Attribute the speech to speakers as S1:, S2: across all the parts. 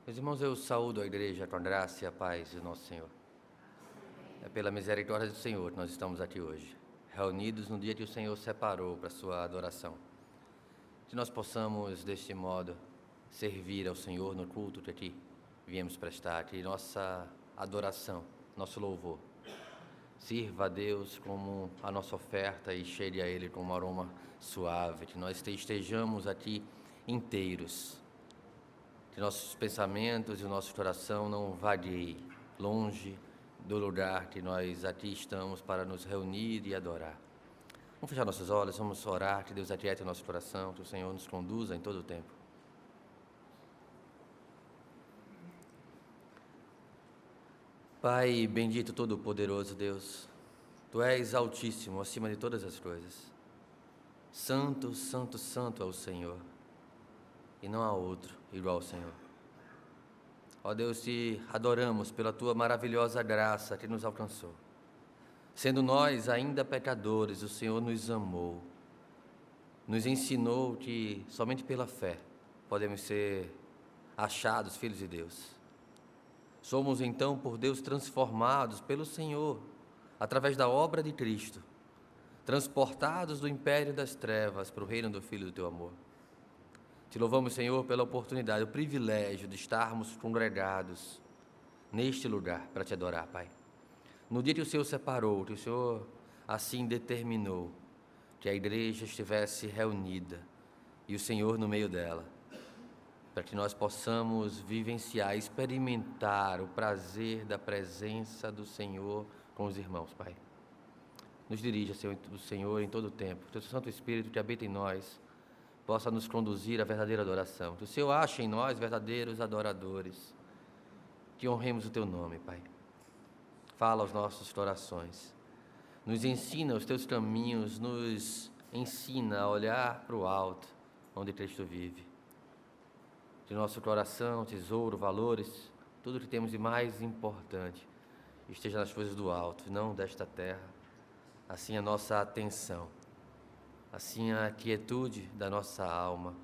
S1: Meus irmãos, eu saúdo a igreja com a graça e a paz do nosso Senhor. É pela misericórdia do Senhor que nós estamos aqui hoje, reunidos no dia que o Senhor separou para a sua adoração. Que nós possamos, deste modo, servir ao Senhor no culto que aqui viemos prestar, que nossa adoração, nosso louvor, sirva a Deus como a nossa oferta e cheire a Ele com um aroma suave, que nós estejamos aqui inteiros, que nossos pensamentos e o nosso coração não vagueiem longe do lugar que nós aqui estamos para nos reunir e adorar. Vamos fechar nossos olhos, vamos orar, que Deus aquiete o nosso coração, que o Senhor nos conduza em todo o tempo. Pai bendito, todo-poderoso Deus, Tu és altíssimo acima de todas as coisas. Santo, santo, santo é o Senhor, e não há outro igual ao Senhor. Ó Deus, te adoramos pela Tua maravilhosa graça que nos alcançou. Sendo nós ainda pecadores, o Senhor nos amou, nos ensinou que somente pela fé podemos ser achados filhos de Deus. Somos então por Deus transformados pelo Senhor, através da obra de Cristo, transportados do império das trevas para o reino do Filho do Teu amor. Te louvamos, Senhor, pela oportunidade, o privilégio de estarmos congregados neste lugar para Te adorar, Pai. No dia que o Senhor separou, que o Senhor assim determinou que a igreja estivesse reunida e o Senhor no meio dela, para que nós possamos vivenciar, experimentar o prazer da presença do Senhor com os irmãos, Pai. Nos dirija, Senhor, em todo o tempo. Que o Santo Espírito que habita em nós possa nos conduzir à verdadeira adoração. Que o Senhor ache em nós verdadeiros adoradores. Que honremos o Teu nome, Pai. Fala aos nossos corações. Nos ensina os Teus caminhos, nos ensina a olhar para o alto, onde Cristo vive. De nosso coração, tesouro, valores, tudo que temos de mais importante esteja nas coisas do alto, não desta terra. Assim a nossa atenção, assim a quietude da nossa alma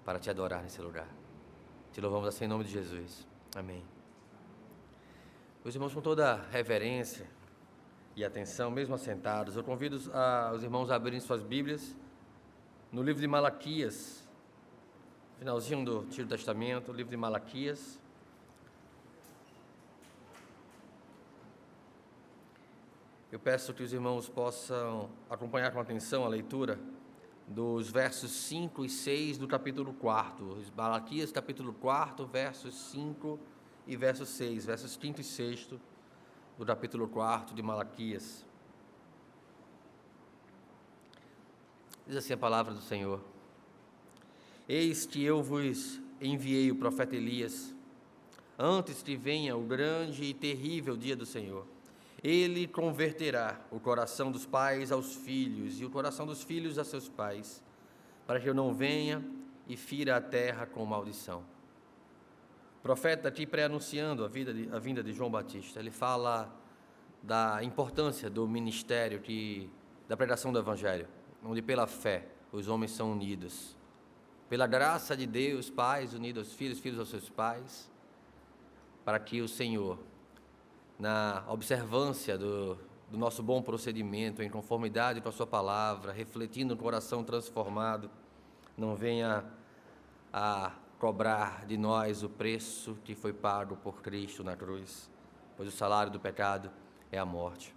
S1: para Te adorar nesse lugar. Te louvamos assim em nome de Jesus. Amém. Meus irmãos, com toda reverência e atenção, mesmo assentados, eu convido os irmãos a abrirem suas Bíblias no livro de Malaquias, finalzinho do Antigo Testamento, livro de Malaquias. Eu peço que os irmãos possam acompanhar com atenção a leitura dos versos 5 e 6 do capítulo 4. Malaquias, capítulo 4, versos 5 e verso 6, versos 5 e 6 do capítulo 4 de Malaquias. Diz assim a palavra do Senhor: Eis que eu vos enviei o profeta Elias, antes que venha o grande e terrível dia do Senhor. Ele converterá o coração dos pais aos filhos e o coração dos filhos a seus pais, para que eu não venha e fira a terra com maldição. O profeta aqui pré-anunciando a vinda de João Batista, ele fala da importância do ministério, da pregação do Evangelho, onde pela fé os homens são unidos. Pela graça de Deus, pais unidos aos filhos, filhos aos seus pais, para que o Senhor, na observância do nosso bom procedimento, em conformidade com a sua palavra, refletindo no coração transformado, não venha a cobrar de nós o preço que foi pago por Cristo na cruz, pois o salário do pecado é a morte.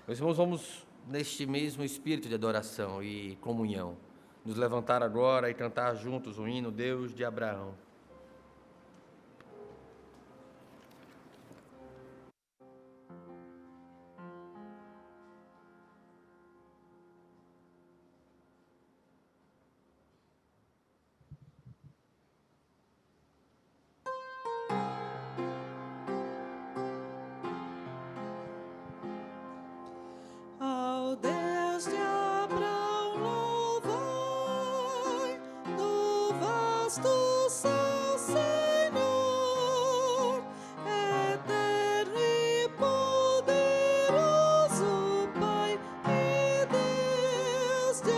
S1: Meus irmãos, vamos neste mesmo espírito de adoração e comunhão, nos levantar agora e cantar juntos o hino Deus de Abraão.
S2: Ao Deus de Abraão louvai, no vasto céu, Senhor, eterno e poderoso Pai e Deus de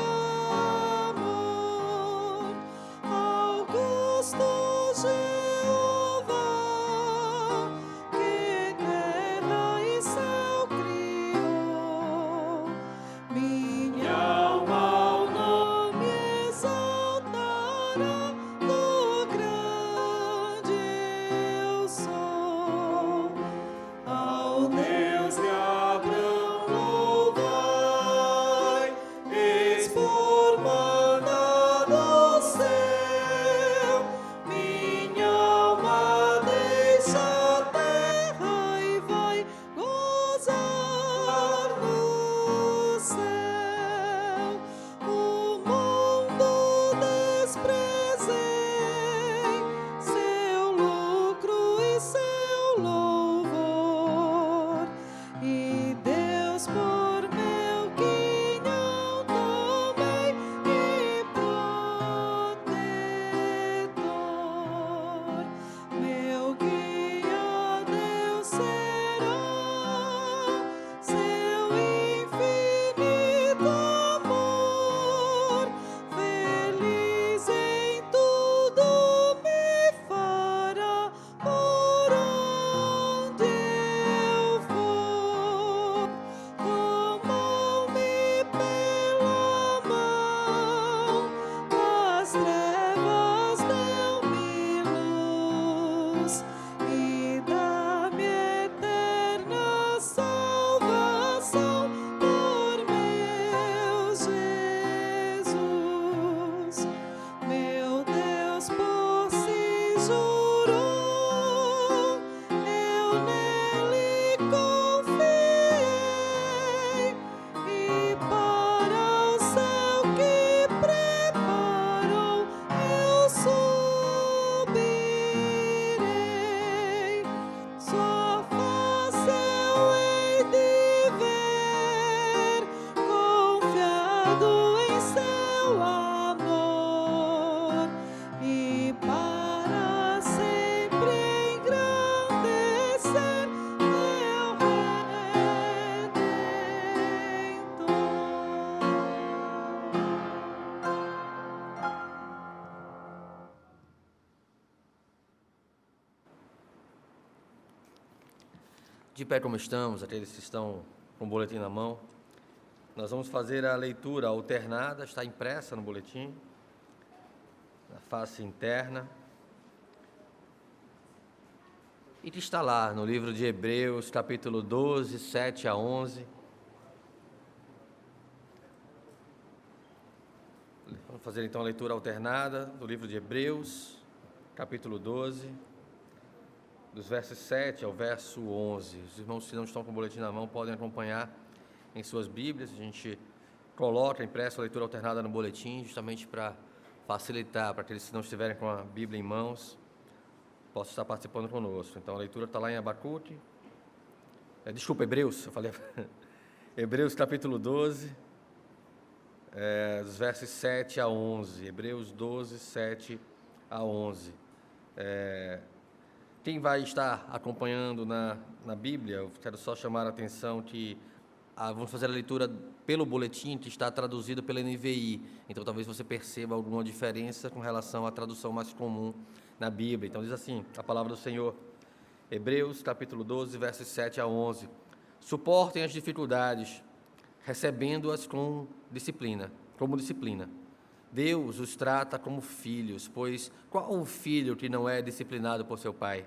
S2: amor. Augusto Jeová
S1: De pé como estamos, aqueles que estão com o boletim na mão, nós vamos fazer a leitura alternada, está impressa no boletim, na face interna, e que está lá no livro de Hebreus, capítulo 12, 7 a 11. Vamos fazer então a leitura alternada do livro de Hebreus, capítulo 12, dos versos 7 ao verso 11. Os irmãos que não estão com o boletim na mão podem acompanhar em suas Bíblias. A gente coloca impressa a leitura alternada no boletim, justamente para facilitar, para aqueles que não estiverem com a Bíblia em mãos, possam estar participando conosco. Então a leitura está lá em Abacuque, Hebreus, eu falei, Hebreus capítulo 12, dos versos 7 a 11, Hebreus 12, 7 a 11. Quem vai estar acompanhando na Bíblia, eu quero só chamar a atenção que vamos fazer a leitura pelo boletim, que está traduzido pela NVI, então talvez você perceba alguma diferença com relação à tradução mais comum na Bíblia. Então diz assim, a palavra do Senhor, Hebreus capítulo 12, versos 7 a 11. Suportem as dificuldades, recebendo-as como disciplina. Deus os trata como filhos, pois qual o filho que não é disciplinado por seu pai?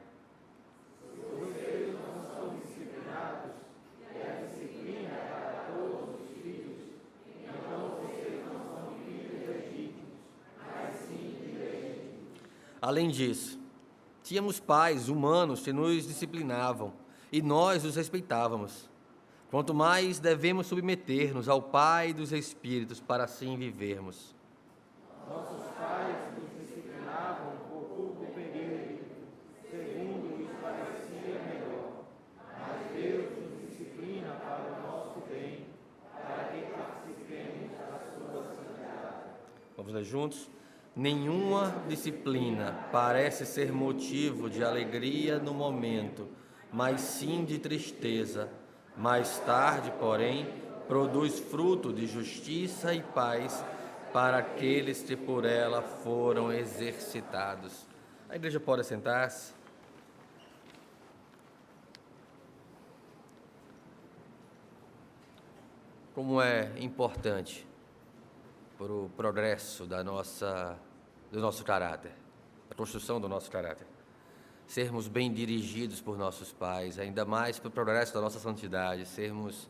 S1: Além disso, tínhamos pais humanos que nos disciplinavam e nós os respeitávamos. Quanto mais devemos submeter-nos ao Pai dos Espíritos para assim vivermos.
S3: Nossos pais nos disciplinavam por curto período, segundo lhes parecia melhor. Mas Deus nos disciplina para o nosso bem, para que participemos da sua santidade.
S1: Vamos ler juntos? Nenhuma disciplina parece ser motivo de alegria no momento, mas sim de tristeza. Mais tarde, porém, produz fruto de justiça e paz para aqueles que por ela foram exercitados. A igreja pode sentar-se. Como é importante para o progresso do nosso caráter, a construção do nosso caráter, sermos bem dirigidos por nossos pais, ainda mais para o progresso da nossa santidade, sermos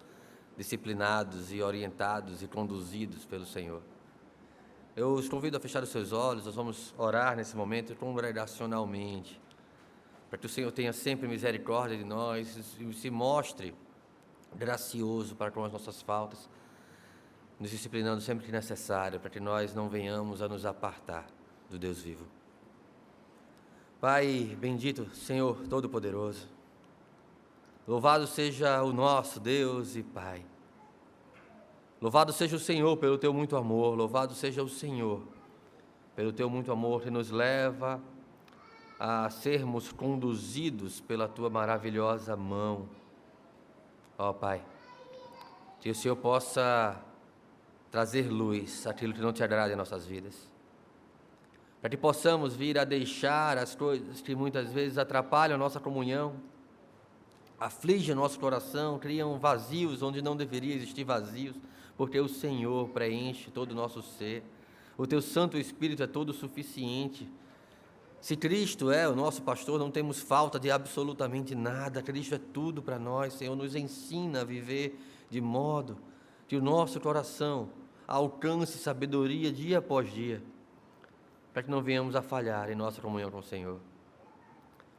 S1: disciplinados e orientados e conduzidos pelo Senhor. Eu os convido a fechar os seus olhos, nós vamos orar nesse momento congregacionalmente, para que o Senhor tenha sempre misericórdia de nós e se mostre gracioso para com as nossas faltas, nos disciplinando sempre que necessário, para que nós não venhamos a nos apartar do Deus vivo. Pai bendito, Senhor Todo-Poderoso, louvado seja o nosso Deus e Pai. Louvado seja o Senhor pelo Teu muito amor, louvado seja o Senhor pelo Teu muito amor que nos leva a sermos conduzidos pela Tua maravilhosa mão. Ó Pai, que o Senhor possa trazer luz àquilo que não Te agrada em nossas vidas, para que possamos vir a deixar as coisas que muitas vezes atrapalham a nossa comunhão, afligem o nosso coração, criam vazios onde não deveria existir vazios, porque o Senhor preenche todo o nosso ser, o Teu Santo Espírito é todo suficiente. Se Cristo é o nosso pastor, não temos falta de absolutamente nada, Cristo é tudo para nós. Senhor, nos ensina a viver de modo que o nosso coração alcance sabedoria dia após dia, para que não venhamos a falhar em nossa comunhão com o Senhor,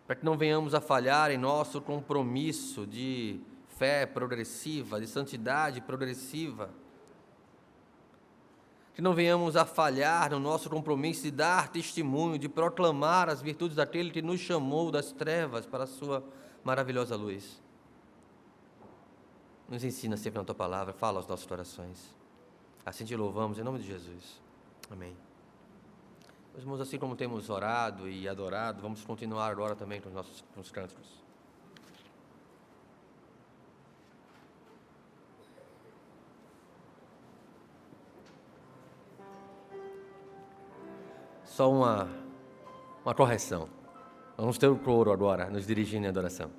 S1: para que não venhamos a falhar em nosso compromisso de fé progressiva, de santidade progressiva, que não venhamos a falhar no nosso compromisso de dar testemunho, de proclamar as virtudes daquele que nos chamou das trevas para a sua maravilhosa luz. Nos ensina sempre na Tua palavra, fala aos nossos corações. Assim Te louvamos, em nome de Jesus. Amém. Meus irmãos, assim como temos orado e adorado, vamos continuar agora também com os cânticos. Só uma correção. Vamos ter o coro agora, nos dirigindo em adoração.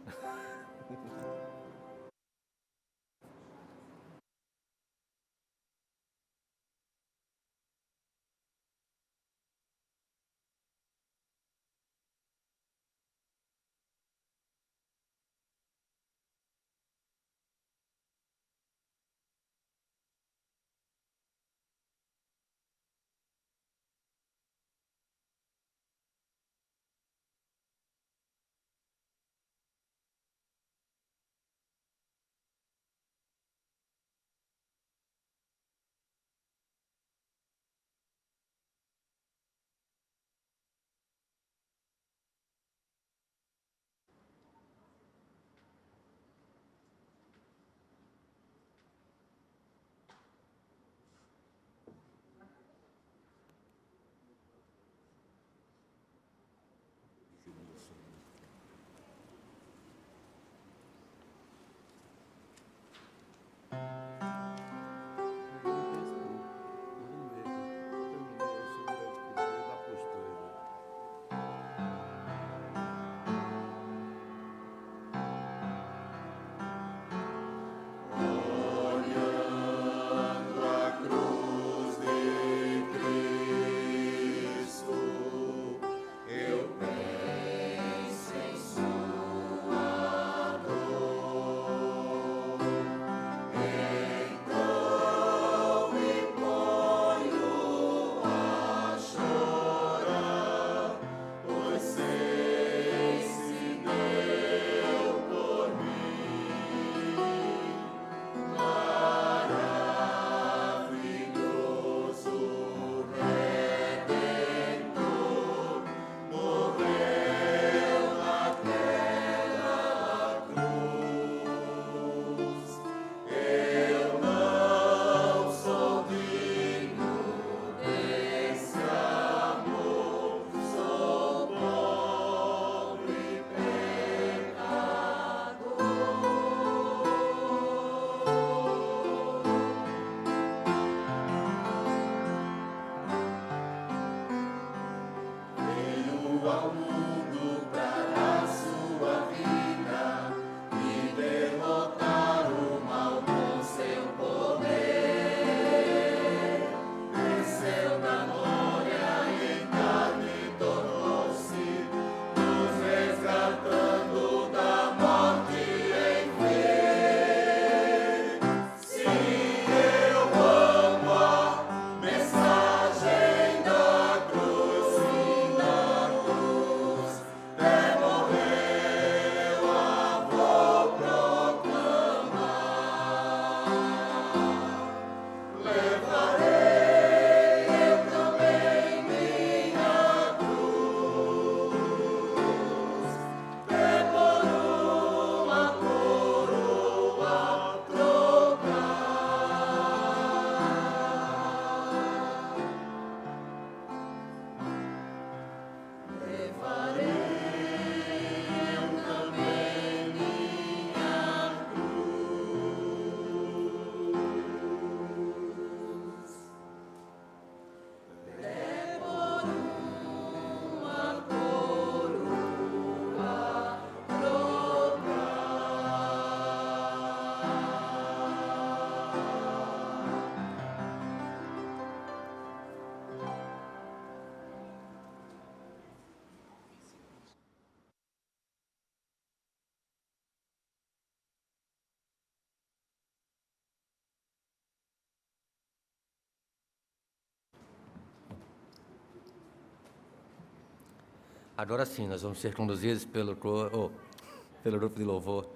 S1: Agora sim, nós vamos ser conduzidos pelo grupo de louvor.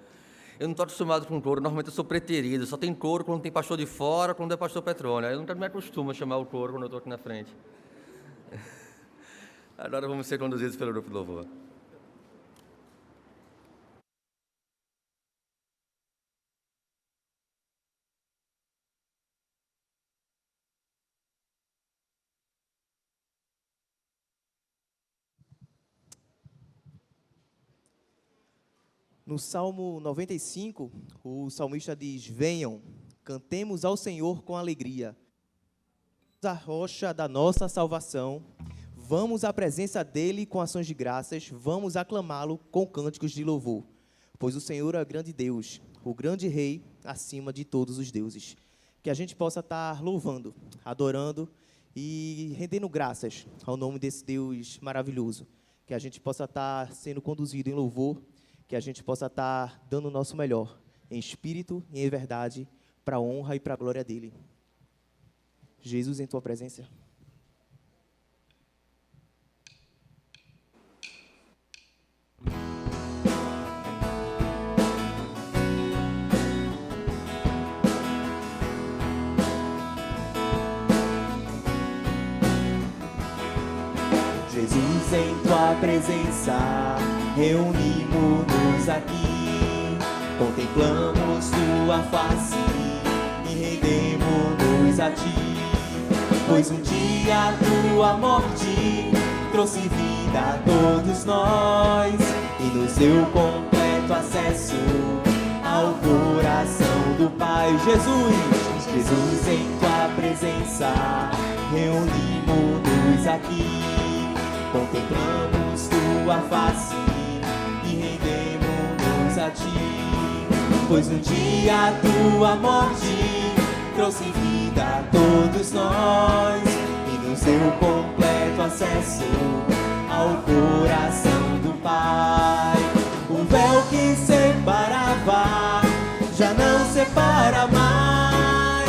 S1: Eu não estou acostumado com coro, normalmente eu sou preterido, só tem coro quando tem pastor de fora, quando é pastor Petrônio. Eu nunca me acostumo a chamar o coro quando eu estou aqui na frente. Agora vamos ser conduzidos pelo grupo de louvor.
S4: No Salmo 95, o salmista diz: venham, cantemos ao Senhor com alegria. A rocha da nossa salvação, vamos à presença dele com ações de graças, vamos aclamá-lo com cânticos de louvor. Pois o Senhor é o grande Deus, o grande Rei acima de todos os deuses. Que a gente possa estar louvando, adorando e rendendo graças ao nome desse Deus maravilhoso. Que a gente possa estar sendo conduzido em louvor, que a gente possa estar dando o nosso melhor, em espírito e em verdade, para a honra e para a glória dele. Jesus, em tua presença.
S5: Jesus, em tua presença, reunimos-nos aqui, contemplamos tua face e rendemos-nos a ti. Pois um dia tua morte trouxe vida a todos nós e nos deu completo acesso ao coração do Pai. Jesus, em tua presença, reunimos-nos aqui, contemplamos tua face e rendemos-nos a ti. Pois um dia tua morte trouxe vida a todos nós e nos deu completo acesso ao coração do Pai. O véu que separava já não separa mais.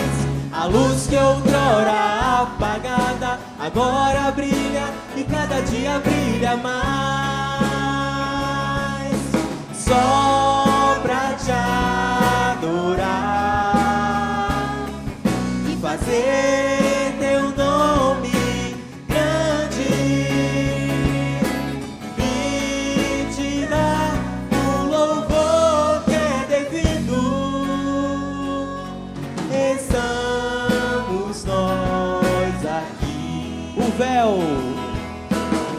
S5: A luz que outrora apagada agora brilha e cada dia brilha mais. Só pra te adorar e fazer teu nome grande e te dar o louvor que é devido. Estamos nós aqui.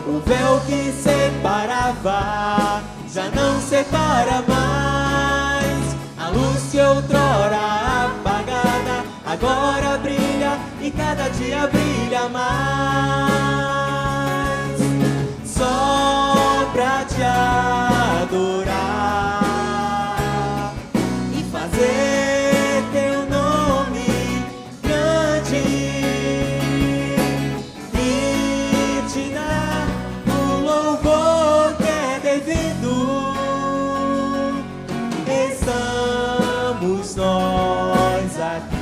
S4: O
S5: véu que separava já não separa mais. A luz que outrora apagada agora brilha e cada dia brilha mais. Só pra te adorar e fazer teu nome grande e te dar o louvor que é devido. Estamos nós aqui.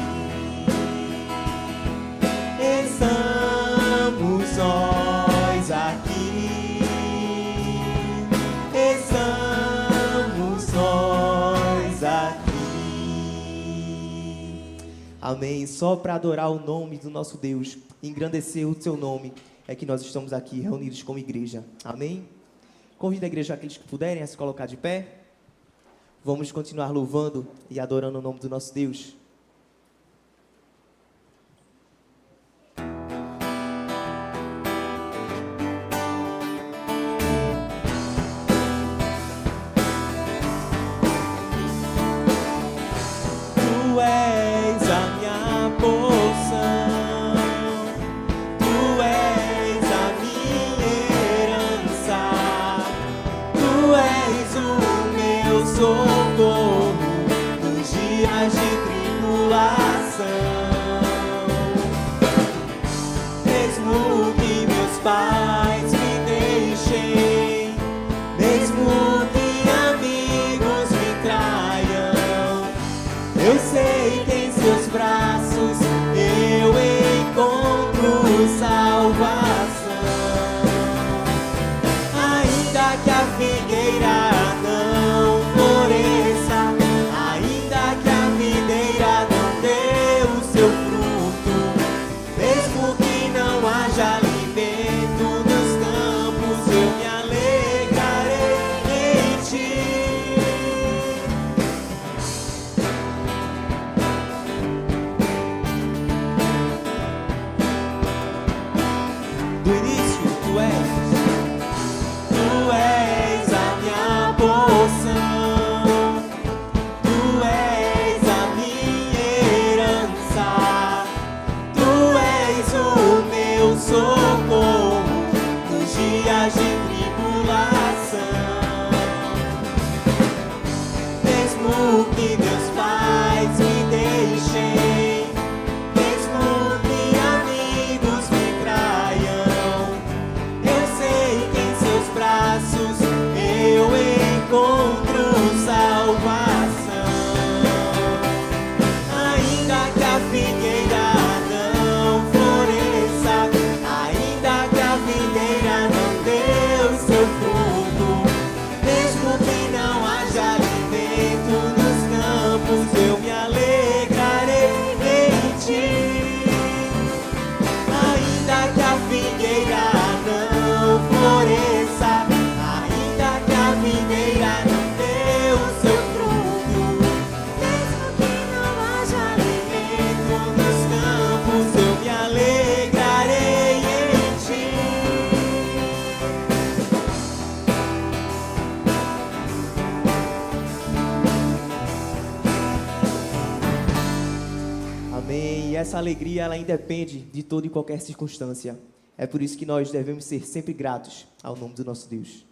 S5: Estamos nós aqui. Estamos nós aqui.
S4: Amém. Só para adorar o nome do nosso Deus, engrandecer o seu nome, é que nós estamos aqui reunidos como igreja. Amém? Convido a igreja, aqueles que puderem, a se colocar de pé. Vamos continuar louvando e adorando o nome do nosso Deus.
S5: Tu és a minha porção, tu és a minha herança, tu és o meu socorro nos dias de tribulação.
S4: do início, tu
S5: és a minha porção, tu és a minha herança, tu és o meu socorro nos dias de tribulação. Mesmo que meus pais me deixem, mesmo que amigos me traiam, eu sei que em seus braços eu encontro salvação. Ainda que a figueira não floresça, ainda que a videira não dê o seu fruto, mesmo que não haja alimento nos campos, eu me alegrarei em ti. Ainda que a figueira não floresça, ainda que a videira não dê o seu fruto, mesmo que não haja alimento nos campos, eu me alegrarei em ti.
S4: Amém. E essa alegria, ela independe de toda e qualquer circunstância. É por isso que nós devemos ser sempre gratos ao nome do nosso Deus.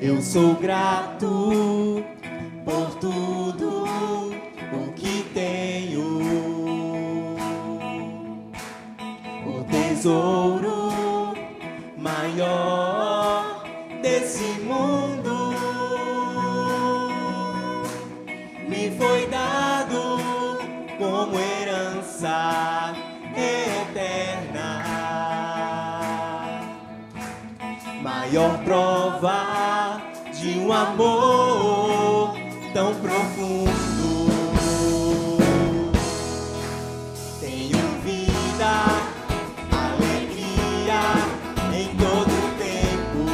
S5: Eu sou grato por tudo o que tenho, o tesouro maior desse mundo me foi dado como herança eterna. Maior prova de um amor tão profundo. Tenho vida, alegria em todo tempo.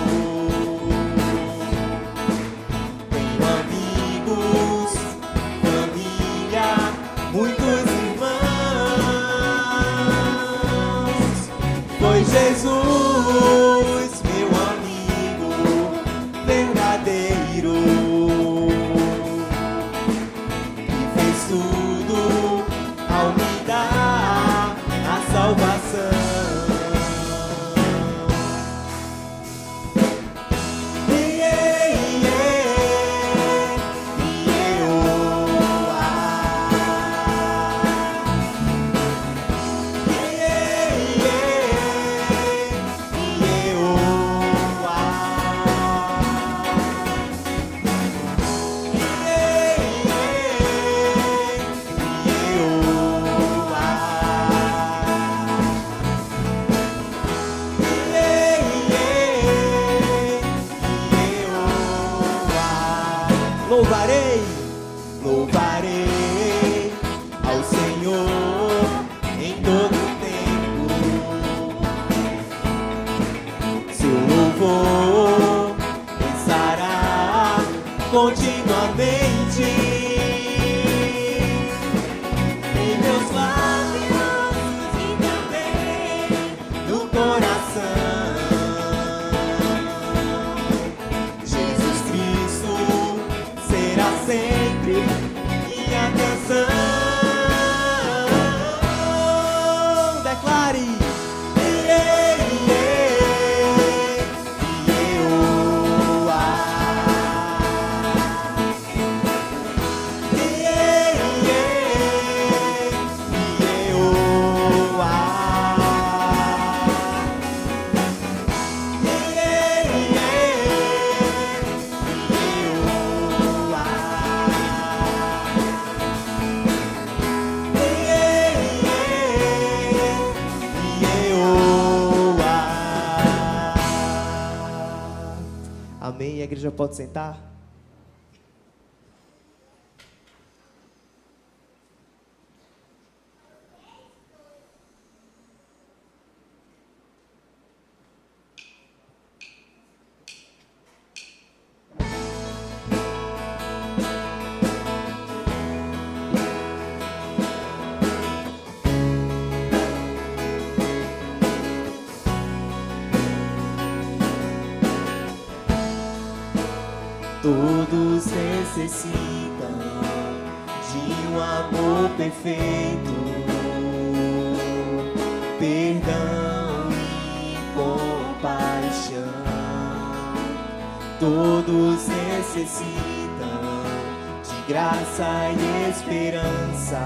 S5: Tenho amigos, família, muitos irmãos. Foi Jesus, meu amigo verdadeiro, que fez tudo ao me dar a salvação. Louvarei, louvarei ao Senhor em todo tempo. Seu louvor estará continuamente em meus lábios e também no coração. Jesus Cristo será sempre minha canção. Declare.
S4: Amém. A igreja pode sentar?
S5: Todos necessitam de um amor perfeito, perdão e compaixão. Todos necessitam de graça e esperança,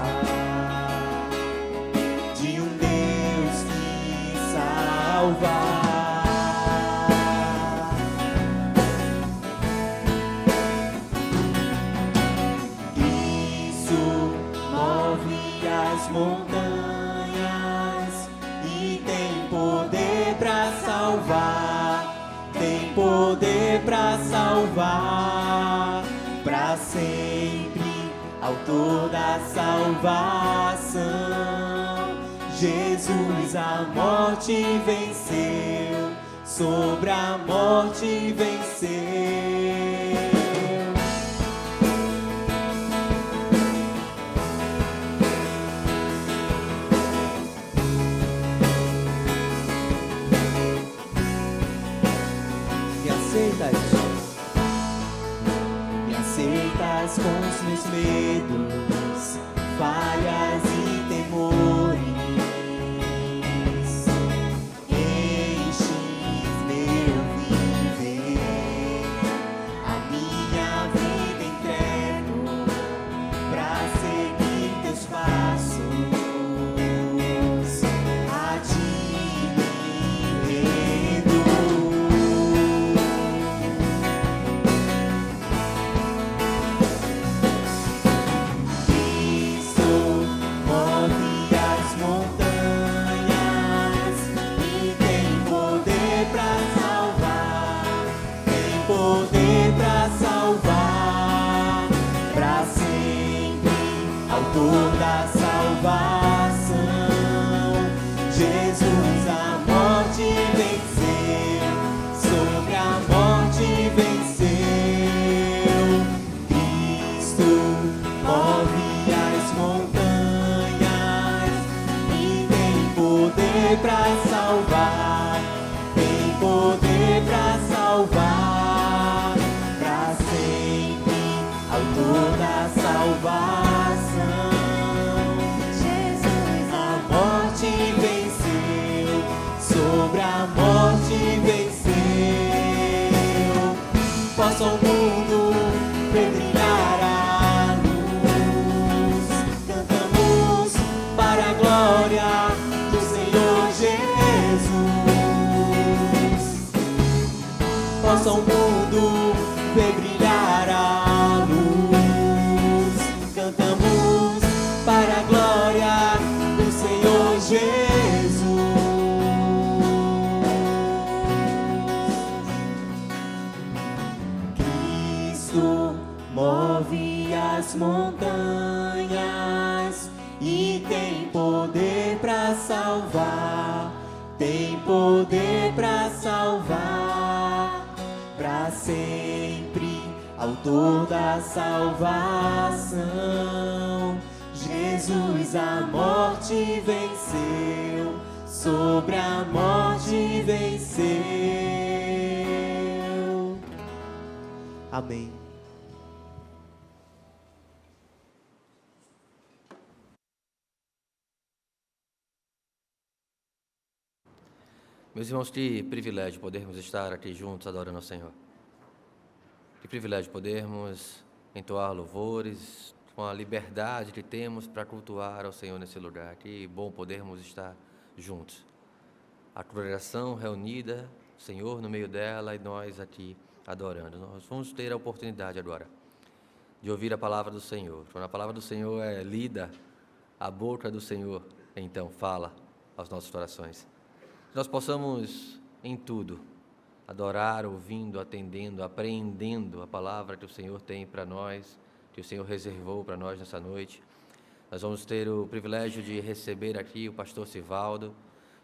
S5: de um Deus que salva. Montanhas e tem poder para salvar, tem poder para salvar, para sempre, autor da salvação. Jesus a morte venceu, sobre a morte venceu. Me aceitas com os meus medos, falhas e temores. Enches meu viver, a minha vida entrego pra seguir teus passos. A ti me rendo. Da salvação, Jesus a morte venceu, sobre a morte venceu. Cristo move as montanhas e tem poder para salvar, tem poder para salvar, para sempre, autor da salvação. Sobre a morte venceu. Possa o mundo ver brilhar a luz. Cantamos para a glória do Senhor Jesus. Possa o mundo ver brilhar a luz. Cantamos para a glória do Senhor Jesus. Move as montanhas e tem poder para salvar, tem poder para salvar, para sempre, autor da salvação. Jesus a morte venceu, sobre a morte venceu. Amém.
S1: Meus irmãos, que privilégio podermos estar aqui juntos adorando ao Senhor. Que privilégio podermos entoar louvores com a liberdade que temos para cultuar ao Senhor nesse lugar. Que bom podermos estar juntos. A congregação reunida, o Senhor no meio dela e nós aqui adorando. Nós vamos ter a oportunidade agora de ouvir a palavra do Senhor. Quando a palavra do Senhor é lida, a boca do Senhor então fala aos nossos corações. Que nós possamos, em tudo, adorar, ouvindo, atendendo, apreendendo a palavra que o Senhor tem para nós, que o Senhor reservou para nós nessa noite. Nós vamos ter o privilégio de receber aqui o pastor Sivaldo.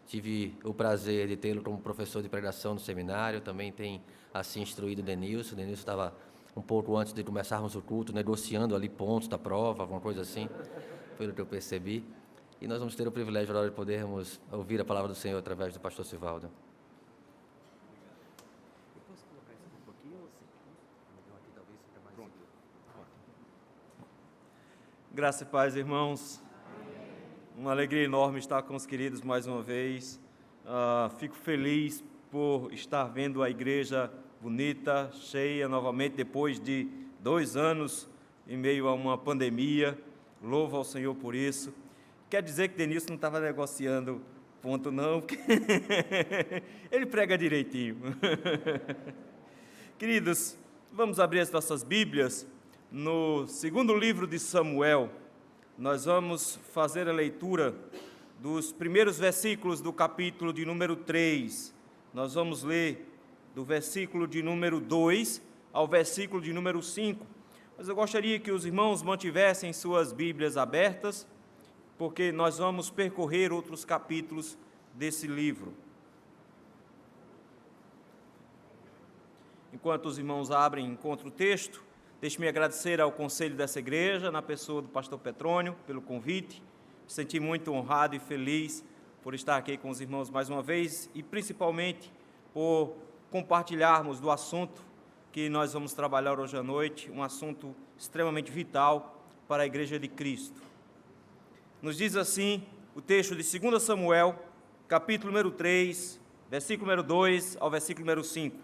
S1: Tive o prazer de tê-lo como professor de pregação no seminário, também tem assim instruído o Denilson. O Denilson estava um pouco antes de começarmos o culto, negociando ali pontos da prova, alguma coisa assim, pelo que eu percebi. E nós vamos ter o privilégio agora de podermos ouvir a palavra do Senhor através do pastor Sivaldo. Eu posso colocar isso um pouquinho ou assim? Melhor aqui, talvez.
S3: Graça e paz, irmãos. Uma alegria enorme estar com os queridos mais uma vez. Fico feliz por estar vendo a igreja bonita, cheia novamente, depois de 2 anos em meio a uma pandemia. Louvo ao Senhor por isso. Quer dizer que Denilson não estava negociando ponto, não, porque ele prega direitinho. Queridos, vamos abrir as nossas Bíblias no 2º livro de Samuel. Nós vamos fazer a leitura dos primeiros versículos do capítulo de número 3. Nós vamos ler do versículo de número 2 ao versículo de número 5. Mas eu gostaria que os irmãos mantivessem suas Bíblias abertas, porque nós vamos percorrer outros capítulos desse livro. Enquanto os irmãos abrem e encontram o texto, deixe-me agradecer ao conselho dessa igreja, na pessoa do pastor Petrônio, pelo convite. Me senti muito honrado e feliz por estar aqui com os irmãos mais uma vez e principalmente por compartilharmos do assunto que nós vamos trabalhar hoje à noite, um assunto extremamente vital para a Igreja de Cristo. Nos diz assim o texto de 2 Samuel, capítulo número 3, versículo número 2 ao versículo número 5.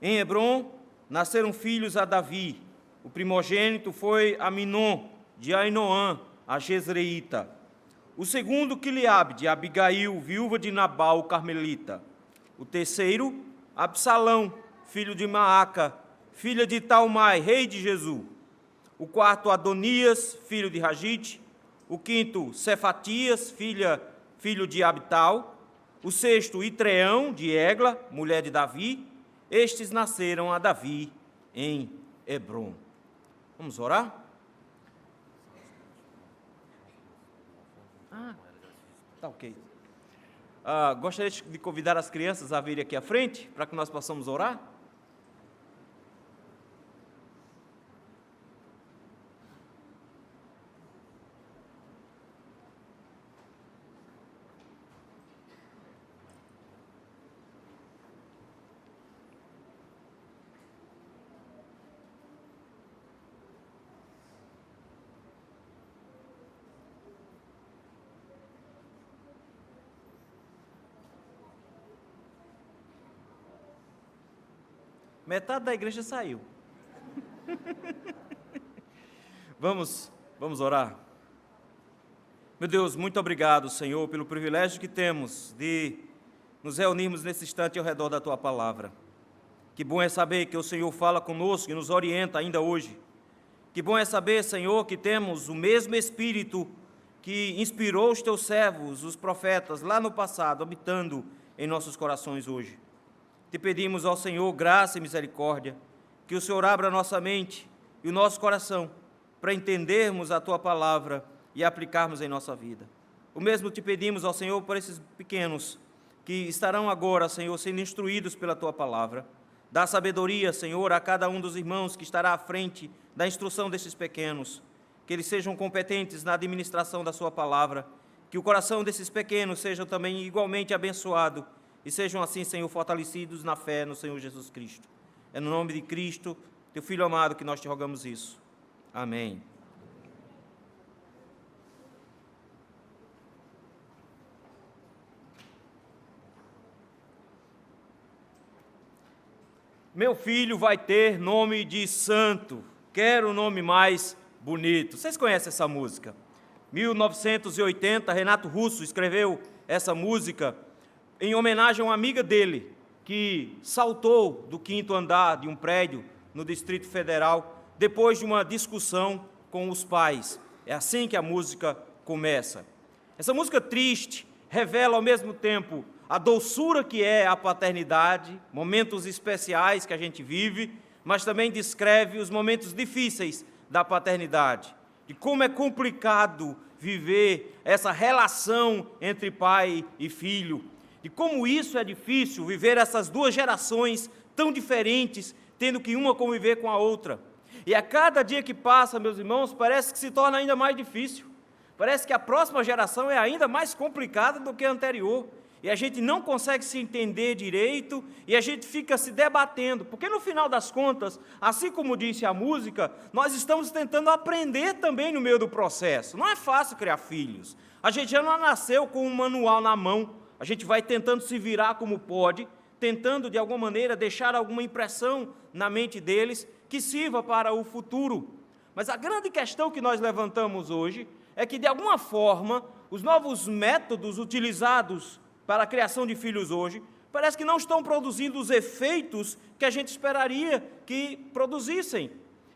S3: Em Hebrom nasceram filhos a Davi. O primogênito foi Aminon, de Ainoã, a Jezreíta. O segundo, Quileabe, de Abigail, viúva de Nabal, o carmelita. O terceiro, Absalão, filho de Maaca, filha de Talmai, rei de Jesus. O quarto, Adonias, filho de Ragite. O quinto, Cefatias, filho de Abital. O sexto, Itreão, de Egla, mulher de Davi. Estes nasceram a Davi em Hebrom. Vamos orar? Tá ok. Gostaria de convidar as crianças a virem aqui à frente, para que nós possamos orar. Metade da igreja saiu. Vamos orar? Meu Deus, muito obrigado, Senhor, pelo privilégio que temos de nos reunirmos nesse instante ao redor da Tua Palavra. Que bom é saber que o Senhor fala conosco e nos orienta ainda hoje. Que bom é saber, Senhor, que temos o mesmo Espírito que inspirou os Teus servos, os profetas, lá no passado, habitando em nossos corações hoje. Te pedimos ao Senhor graça e misericórdia, que o Senhor abra a nossa mente e o nosso coração para entendermos a Tua Palavra e aplicarmos em nossa vida. O mesmo te pedimos ao Senhor por esses pequenos que estarão agora, Senhor, sendo instruídos pela Tua Palavra. Dá sabedoria, Senhor, a cada um dos irmãos que estará à frente da instrução desses pequenos, que eles sejam competentes na administração da Sua Palavra, que o coração desses pequenos seja também igualmente abençoado e sejam assim, Senhor, fortalecidos na fé no Senhor Jesus Cristo. É no nome de Cristo, Teu Filho amado, que nós te rogamos isso. Amém. Meu filho vai ter nome de santo. Quero um nome mais bonito. Vocês conhecem essa música? 1980, Renato Russo escreveu essa música em homenagem a uma amiga dele, que saltou do 5º andar de um prédio no Distrito Federal, depois de uma discussão com os pais. É assim que a música começa. Essa música triste revela ao mesmo tempo a doçura que é a paternidade, momentos especiais que a gente vive, mas também descreve os momentos difíceis da paternidade, e como é complicado viver essa relação entre pai e filho, e como isso é difícil, viver essas duas gerações tão diferentes, tendo que uma conviver com a outra. E a cada dia que passa, meus irmãos, parece que se torna ainda mais difícil. Parece que a próxima geração é ainda mais complicada do que a anterior. e a gente não consegue se entender direito, e a gente fica se debatendo, porque no final das contas, assim como disse a música, nós estamos tentando aprender também no meio do processo. Não é fácil criar filhos. A gente já não nasceu com um manual na mão, a gente vai tentando se virar como pode, tentando de alguma maneira deixar alguma impressão na mente deles que sirva para o futuro. Mas a grande questão que nós levantamos hoje é que, de alguma forma, os novos métodos utilizados para a criação de filhos hoje, parece que não estão produzindo os efeitos que a gente esperaria que produzissem.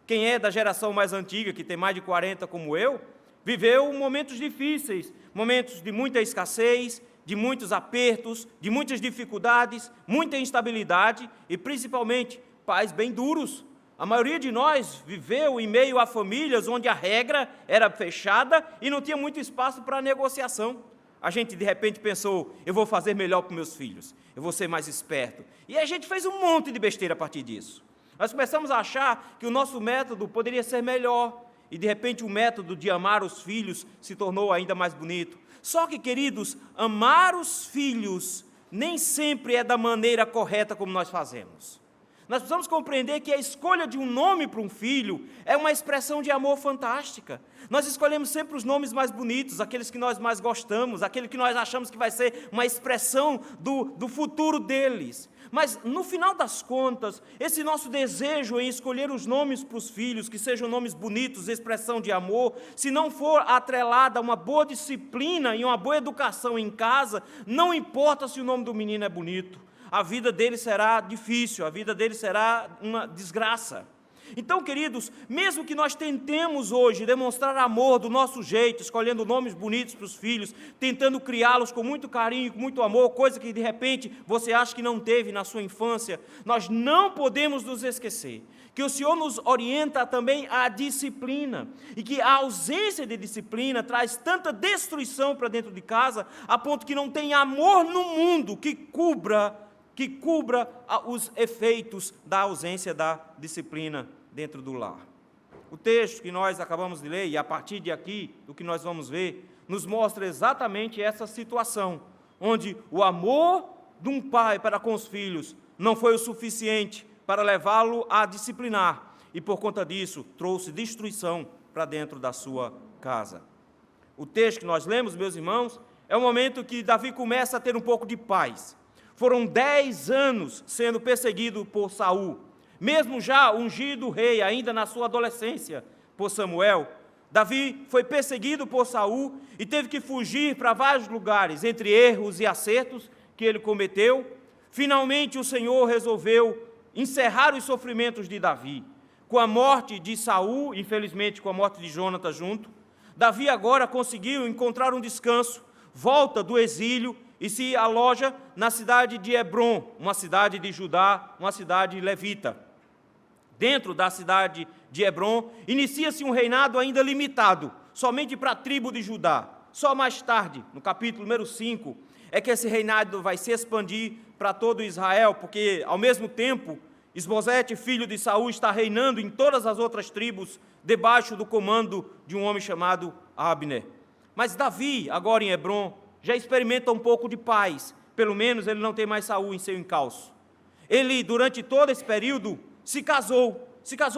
S3: Quem é da geração mais antiga, que tem mais de 40 como eu, viveu momentos difíceis, momentos de muita escassez, de muitos apertos, de muitas dificuldades, muita instabilidade e, principalmente, pais bem duros. A maioria de nós viveu em meio a famílias onde a regra era fechada e não tinha muito espaço para negociação. A gente, de repente, pensou, eu vou fazer melhor para meus filhos, eu vou ser mais esperto. E a gente fez um monte de besteira a partir disso. Nós começamos a achar que o nosso método poderia ser melhor, e, de repente, o método de amar os filhos se tornou ainda mais bonito. Só que, queridos, amar os filhos nem sempre é da maneira correta como nós fazemos. Nós precisamos compreender que a escolha de um nome para um filho é uma expressão de amor fantástica. Nós escolhemos sempre os nomes mais bonitos, aqueles que nós mais gostamos, aquele que nós achamos que vai ser uma expressão do futuro deles. Mas, no final das contas, esse nosso desejo em escolher os nomes para os filhos, que sejam nomes bonitos, expressão de amor, se não for atrelada a uma boa disciplina e uma boa educação em casa, não importa se o nome do menino é bonito. A vida dele será difícil, a vida dele será uma desgraça. Então, queridos, mesmo que nós tentemos hoje demonstrar amor do nosso jeito, escolhendo nomes bonitos para os filhos, tentando criá-los com muito carinho, com muito amor, coisa que de repente você acha que não teve na sua infância, nós não podemos nos esquecer que o Senhor nos orienta também à disciplina, e que a ausência de disciplina traz tanta destruição para dentro de casa, a ponto que não tem amor no mundo que cubra os efeitos da ausência da disciplina dentro do lar. O texto que nós acabamos de ler, e a partir de aqui, do que nós vamos ver, nos mostra exatamente essa situação, onde o amor de um pai para com os filhos não foi o suficiente para levá-lo a disciplinar, e por conta disso trouxe destruição para dentro da sua casa. O texto que nós lemos, meus irmãos, é o momento que Davi começa a ter um pouco de paz. Foram 10 anos sendo perseguido por Saul. Mesmo já ungido rei, ainda na sua adolescência, por Samuel, Davi foi perseguido por Saul e teve que fugir para vários lugares, entre erros e acertos que ele cometeu. Finalmente o Senhor resolveu encerrar os sofrimentos de Davi. Com a morte de Saul, infelizmente com a morte de Jonatas junto, Davi agora conseguiu encontrar um descanso, volta do exílio e se aloja na cidade de Hebrom, uma cidade de Judá, uma cidade levita. Dentro da cidade de Hebrom, inicia-se um reinado ainda limitado, somente para a tribo de Judá. Só mais tarde, no capítulo número 5, é que esse reinado vai se expandir para todo Israel, porque, ao mesmo tempo, Isbosete, filho de Saul, está reinando em todas as outras tribos, debaixo do comando de um homem chamado Abner. Mas Davi, agora em Hebrom, já experimenta um pouco de paz, pelo menos ele não tem mais Saul em seu encalço. Ele, durante todo esse período, se casou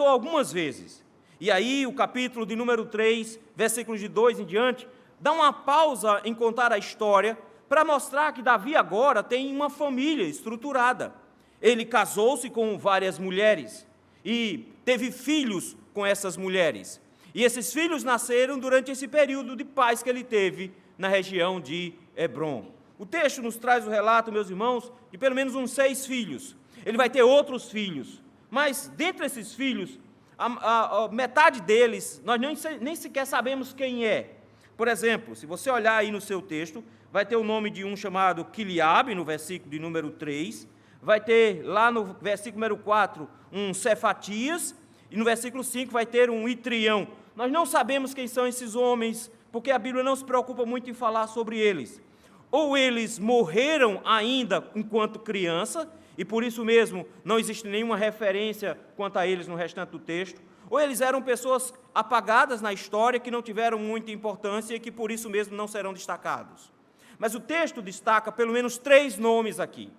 S3: algumas vezes. E aí, o capítulo de número 3, versículos de 2 em diante, dá uma pausa em contar a história, para mostrar que Davi agora tem uma família estruturada. Ele casou-se com várias mulheres, e teve filhos com essas mulheres. E esses filhos nasceram durante esse período de paz que ele teve na região de Hebrom. O texto nos traz o relato, meus irmãos, de pelo menos uns 6 filhos. Ele vai ter outros filhos, mas dentre esses filhos, a metade deles, nós nem sequer sabemos quem é. Por exemplo, se você olhar aí no seu texto, vai ter o nome de um chamado Quiliabe, no versículo de número 3, vai ter lá no versículo número 4, um Cefatias, e no versículo 5 vai ter um Itrião. Nós não sabemos quem são esses homens, porque a Bíblia não se preocupa muito em falar sobre eles. Ou eles morreram ainda enquanto criança, e por isso mesmo não existe nenhuma referência quanto a eles no restante do texto, ou eles eram pessoas apagadas na história, que não tiveram muita importância e que por isso mesmo não serão destacados. Mas o texto destaca pelo menos 3 nomes aqui.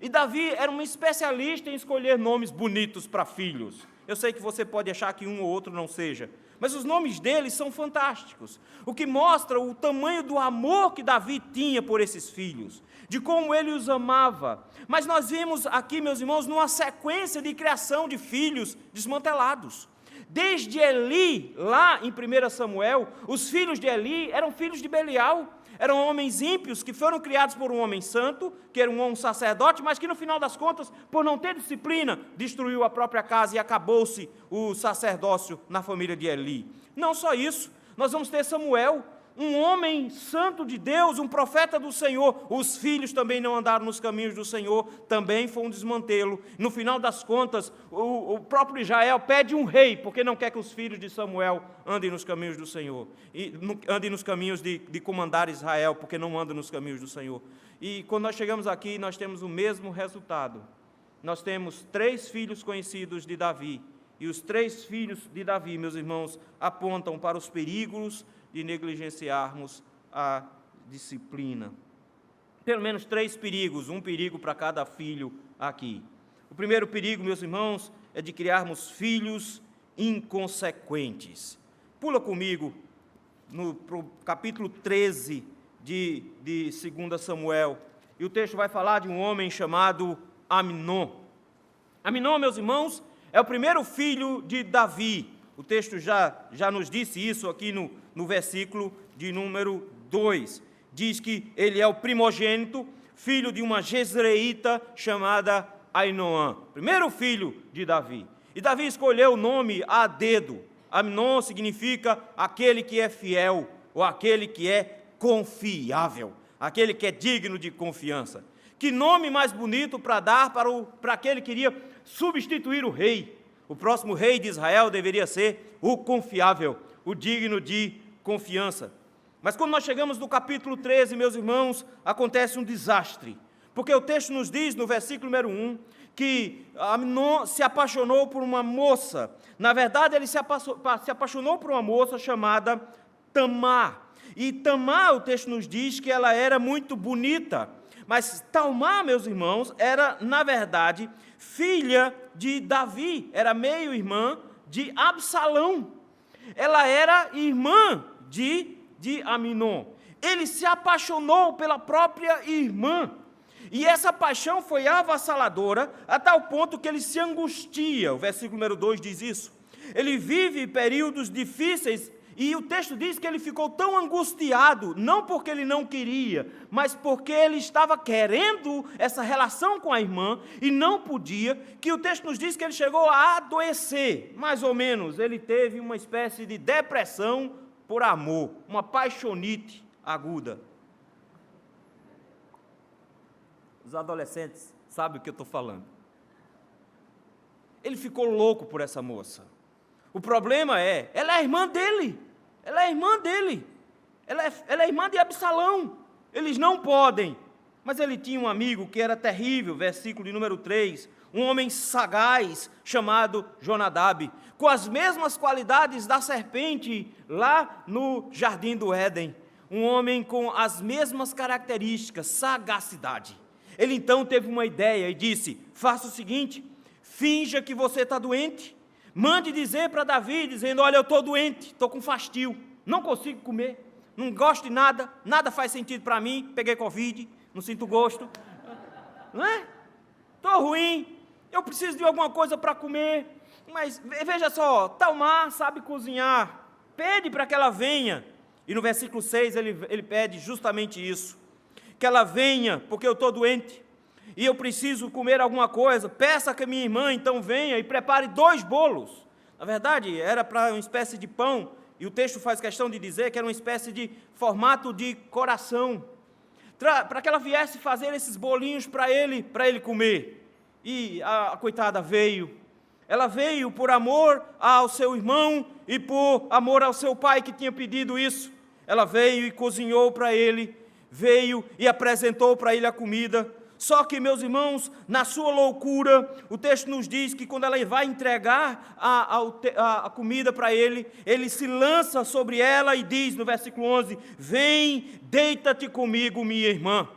S3: E Davi era um especialista em escolher nomes bonitos para filhos. Eu sei que você pode achar que um ou outro não seja, mas os nomes deles são fantásticos, o que mostra o tamanho do amor que Davi tinha por esses filhos, de como ele os amava. Mas nós vimos aqui, meus irmãos, numa sequência de criação de filhos desmantelados. Desde Eli, lá em 1 Samuel, os filhos de Eli eram filhos de Belial, eram homens ímpios que foram criados por um homem santo, que era um sacerdote, mas que no final das contas, por não ter disciplina, destruiu a própria casa e acabou-se o sacerdócio na família de Eli. Não só isso, nós vamos ter Samuel, um homem santo de Deus, um profeta do Senhor. Os filhos também não andaram nos caminhos do Senhor, também foi um desmantelo. No final das contas, o próprio Israel pede um rei, porque não quer que os filhos de Samuel andem nos caminhos do Senhor, e andem nos caminhos de comandar Israel, porque não andam nos caminhos do Senhor. E quando nós chegamos aqui, nós temos o mesmo resultado. Nós temos 3 filhos conhecidos de Davi, e os 3 filhos de Davi, meus irmãos, apontam para os perigos de negligenciarmos a disciplina. Pelo menos 3 perigos, um perigo para cada filho aqui. O primeiro perigo, meus irmãos, é de criarmos filhos inconsequentes. Pula comigo para o capítulo 13 de 2 Samuel, e o texto vai falar de um homem chamado Amnon. Amnon, meus irmãos, é o primeiro filho de Davi. O texto já nos disse isso aqui no versículo de número 2. Diz que ele é o primogênito, filho de uma jezreíta chamada Ainoã. Primeiro filho de Davi. E Davi escolheu o nome a dedo. Amnon significa aquele que é fiel, ou aquele que é confiável, aquele que é digno de confiança. Que nome mais bonito para dar para aquele que iria substituir o rei. O próximo rei de Israel deveria ser o confiável, o digno de confiança. Mas quando nós chegamos no capítulo 13, meus irmãos, acontece um desastre. Porque o texto nos diz, no versículo número 1, que Amnon se apaixonou por uma moça. Na verdade, ele se apaixonou por uma moça chamada Tamar. E Tamar, o texto nos diz que ela era muito bonita. Mas Tamar, meus irmãos, era, na verdade, filha de Davi, era meio-irmã de Absalão. Ela era irmã de Amnon. Ele se apaixonou pela própria irmã. E essa paixão foi avassaladora, a tal ponto que ele se angustia. O versículo número 2 diz isso. Ele vive períodos difíceis. E o texto diz que ele ficou tão angustiado, não porque ele não queria, mas porque ele estava querendo essa relação com a irmã e não podia, que o texto nos diz que ele chegou a adoecer, mais ou menos. Ele teve uma espécie de depressão por amor, uma paixonite aguda. Os adolescentes sabem o que eu estou falando. Ele ficou louco por essa moça. O problema é, ela é irmã dele. Ela é irmã dele, ela é irmã de Absalão, eles não podem, mas ele tinha um amigo que era terrível, versículo de número 3, um homem sagaz chamado Jonadab, com as mesmas qualidades da serpente lá no Jardim do Éden, um homem com as mesmas características, sagacidade. Ele então teve uma ideia e disse, faça o seguinte, finja que você está doente, mande dizer para Davi, dizendo, olha, eu estou doente, estou com fastio, não consigo comer, não gosto de nada, nada faz sentido para mim, peguei Covid, não sinto gosto, não é? Estou ruim, eu preciso de alguma coisa para comer, mas veja só, Tamar sabe cozinhar, pede para que ela venha, e no versículo 6 ele pede justamente isso, que ela venha, porque eu estou doente, e eu preciso comer alguma coisa, peça que a minha irmã então venha e prepare 2 bolos. Na verdade, era para uma espécie de pão, e o texto faz questão de dizer que era uma espécie de formato de coração, para que ela viesse fazer esses bolinhos para ele comer. E a coitada veio. Ela veio por amor ao seu irmão e por amor ao seu pai que tinha pedido isso. Ela veio e cozinhou para ele, veio e apresentou para ele a comida. Só que, meus irmãos, na sua loucura, o texto nos diz que quando ela vai entregar a comida para ele, ele se lança sobre ela e diz no versículo 11, vem, deita-te comigo, minha irmã.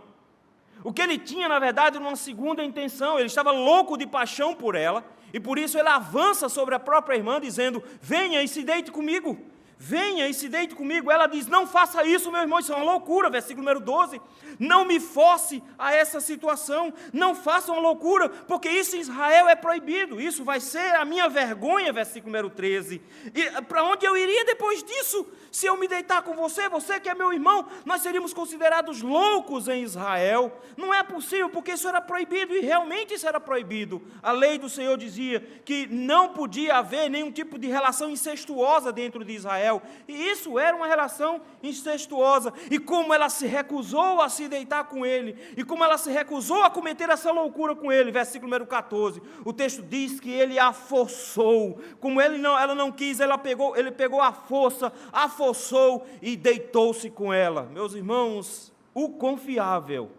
S3: O que ele tinha, na verdade, era uma segunda intenção, ele estava louco de paixão por ela, e por isso ele avança sobre a própria irmã, dizendo, venha e se deite comigo. Venha e se deite comigo. Ela diz, não faça isso, meu irmão, isso é uma loucura, versículo número 12. Não me force a essa situação, não faça uma loucura, porque isso em Israel é proibido, isso vai ser a minha vergonha, versículo número 13. E para onde eu iria depois disso? Se eu me deitar com você, você que é meu irmão, nós seríamos considerados loucos em Israel. Não é possível, porque isso era proibido, e realmente isso era proibido. A lei do Senhor dizia que não podia haver nenhum tipo de relação incestuosa dentro de Israel, e isso era uma relação incestuosa, e como ela se recusou a se deitar com ele, e como ela se recusou a cometer essa loucura com ele, versículo número 14, o texto diz que ele a forçou, como ela não quis, ele pegou a força, a forçou e deitou-se com ela. Meus irmãos, o confiável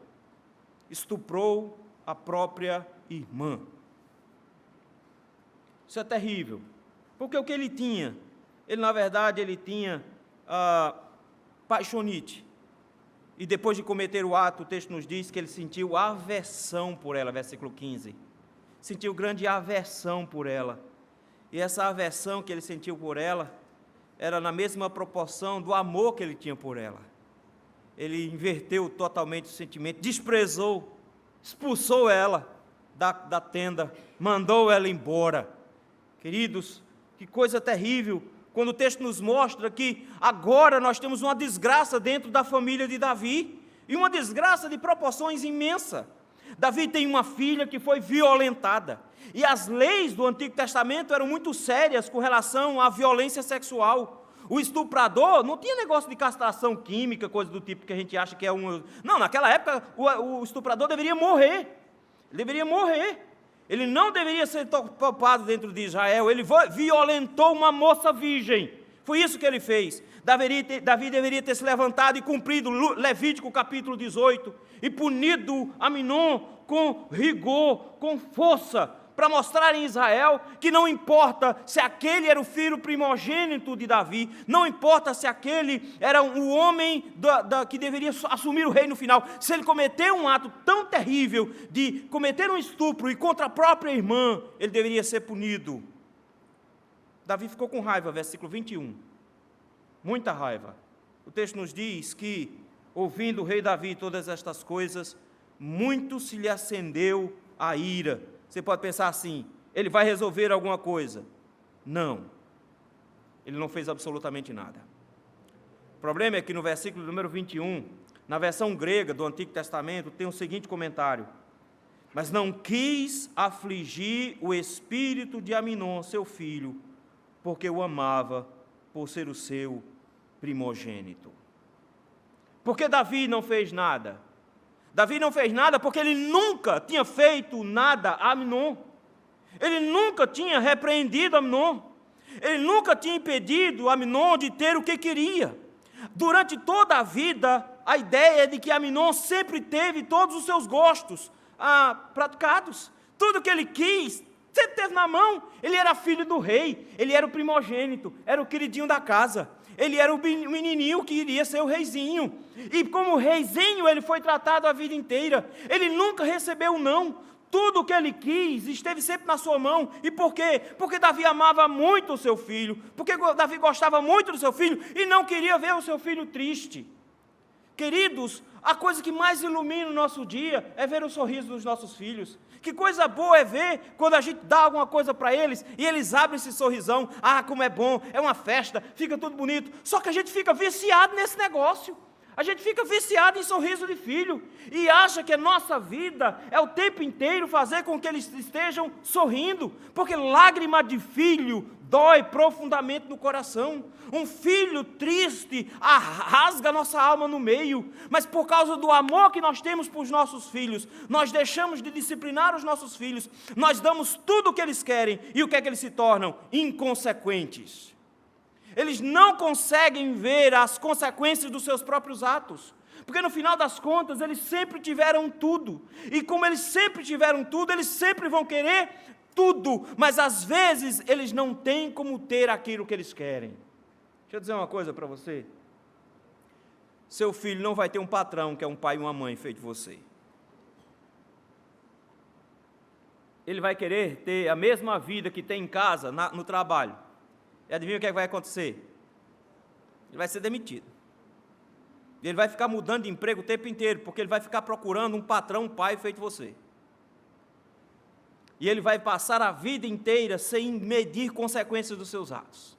S3: estuprou a própria irmã. Isso é terrível, porque o que ele tinha? Na verdade, ele tinha paixonite. E depois de cometer o ato, o texto nos diz que ele sentiu aversão por ela, versículo 15. Sentiu grande aversão por ela. E essa aversão que ele sentiu por ela era na mesma proporção do amor que ele tinha por ela. Ele inverteu totalmente o sentimento, desprezou, expulsou ela da tenda, mandou ela embora. Queridos, que coisa terrível, quando o texto nos mostra que agora nós temos uma desgraça dentro da família de Davi, e uma desgraça de proporções imensas. Davi tem uma filha que foi violentada, e as leis do Antigo Testamento eram muito sérias com relação à violência sexual. O estuprador não tinha negócio de castração química, coisa do tipo que a gente acha que é um... Não, naquela época o estuprador deveria morrer, ele não deveria ser topado dentro de Israel, ele violentou uma moça virgem, foi isso que ele fez. Davi deveria ter se levantado e cumprido Levítico capítulo 18, e punido Aminon com rigor, com força, para mostrar em Israel que não importa se aquele era o filho primogênito de Davi, não importa se aquele era o homem que deveria assumir o reino final, se ele cometeu um ato tão terrível de cometer um estupro e contra a própria irmã, ele deveria ser punido. Davi ficou com raiva, versículo 21, muita raiva. O texto nos diz que, ouvindo o rei Davi todas estas coisas, muito se lhe acendeu a ira. Você pode pensar assim, ele vai resolver alguma coisa. Não, ele não fez absolutamente nada. O problema é que no versículo número 21, na versão grega do Antigo Testamento, tem o seguinte comentário: mas não quis afligir o espírito de Aminon, seu filho, porque o amava por ser o seu primogênito. Por que Davi não fez nada? Davi não fez nada porque ele nunca tinha feito nada a Aminon. Ele nunca tinha repreendido Aminon. Ele nunca tinha impedido Aminon de ter o que queria. Durante toda a vida, a ideia é de que Aminon sempre teve todos os seus gostos praticados. Tudo que ele quis, sempre teve na mão. Ele era filho do rei, ele era o primogênito, era o queridinho da casa. Ele era o menininho que iria ser o reizinho. E como reizinho ele foi tratado a vida inteira. Ele nunca recebeu não. Tudo o que ele quis esteve sempre na sua mão. E por quê? Porque Davi amava muito o seu filho. Porque Davi gostava muito do seu filho e não queria ver o seu filho triste. Queridos, a coisa que mais ilumina o nosso dia é ver o sorriso dos nossos filhos. Que coisa boa é ver quando a gente dá alguma coisa para eles e eles abrem esse sorrisão. Ah, como é bom, é uma festa, fica tudo bonito. Só que a gente fica viciado nesse negócio. A gente fica viciado em sorriso de filho e acha que a nossa vida é o tempo inteiro fazer com que eles estejam sorrindo, porque lágrima de filho dói profundamente no coração. Um filho triste rasga a nossa alma no meio, mas por causa do amor que nós temos por nossos filhos, nós deixamos de disciplinar os nossos filhos, nós damos tudo o que eles querem, e o que é que eles se tornam? Inconsequentes. Eles não conseguem ver as consequências dos seus próprios atos. Porque no final das contas, eles sempre tiveram tudo. E como eles sempre tiveram tudo, eles sempre vão querer tudo. Mas às vezes, eles não têm como ter aquilo que eles querem. Deixa eu dizer uma coisa para você. Seu filho não vai ter um patrão que é um pai e uma mãe feito você. Ele vai querer ter a mesma vida que tem em casa, no trabalho. E adivinha o que vai acontecer? Ele vai ser demitido. Ele vai ficar mudando de emprego o tempo inteiro, porque ele vai ficar procurando um patrão, um pai feito você. E ele vai passar a vida inteira sem medir consequências dos seus atos.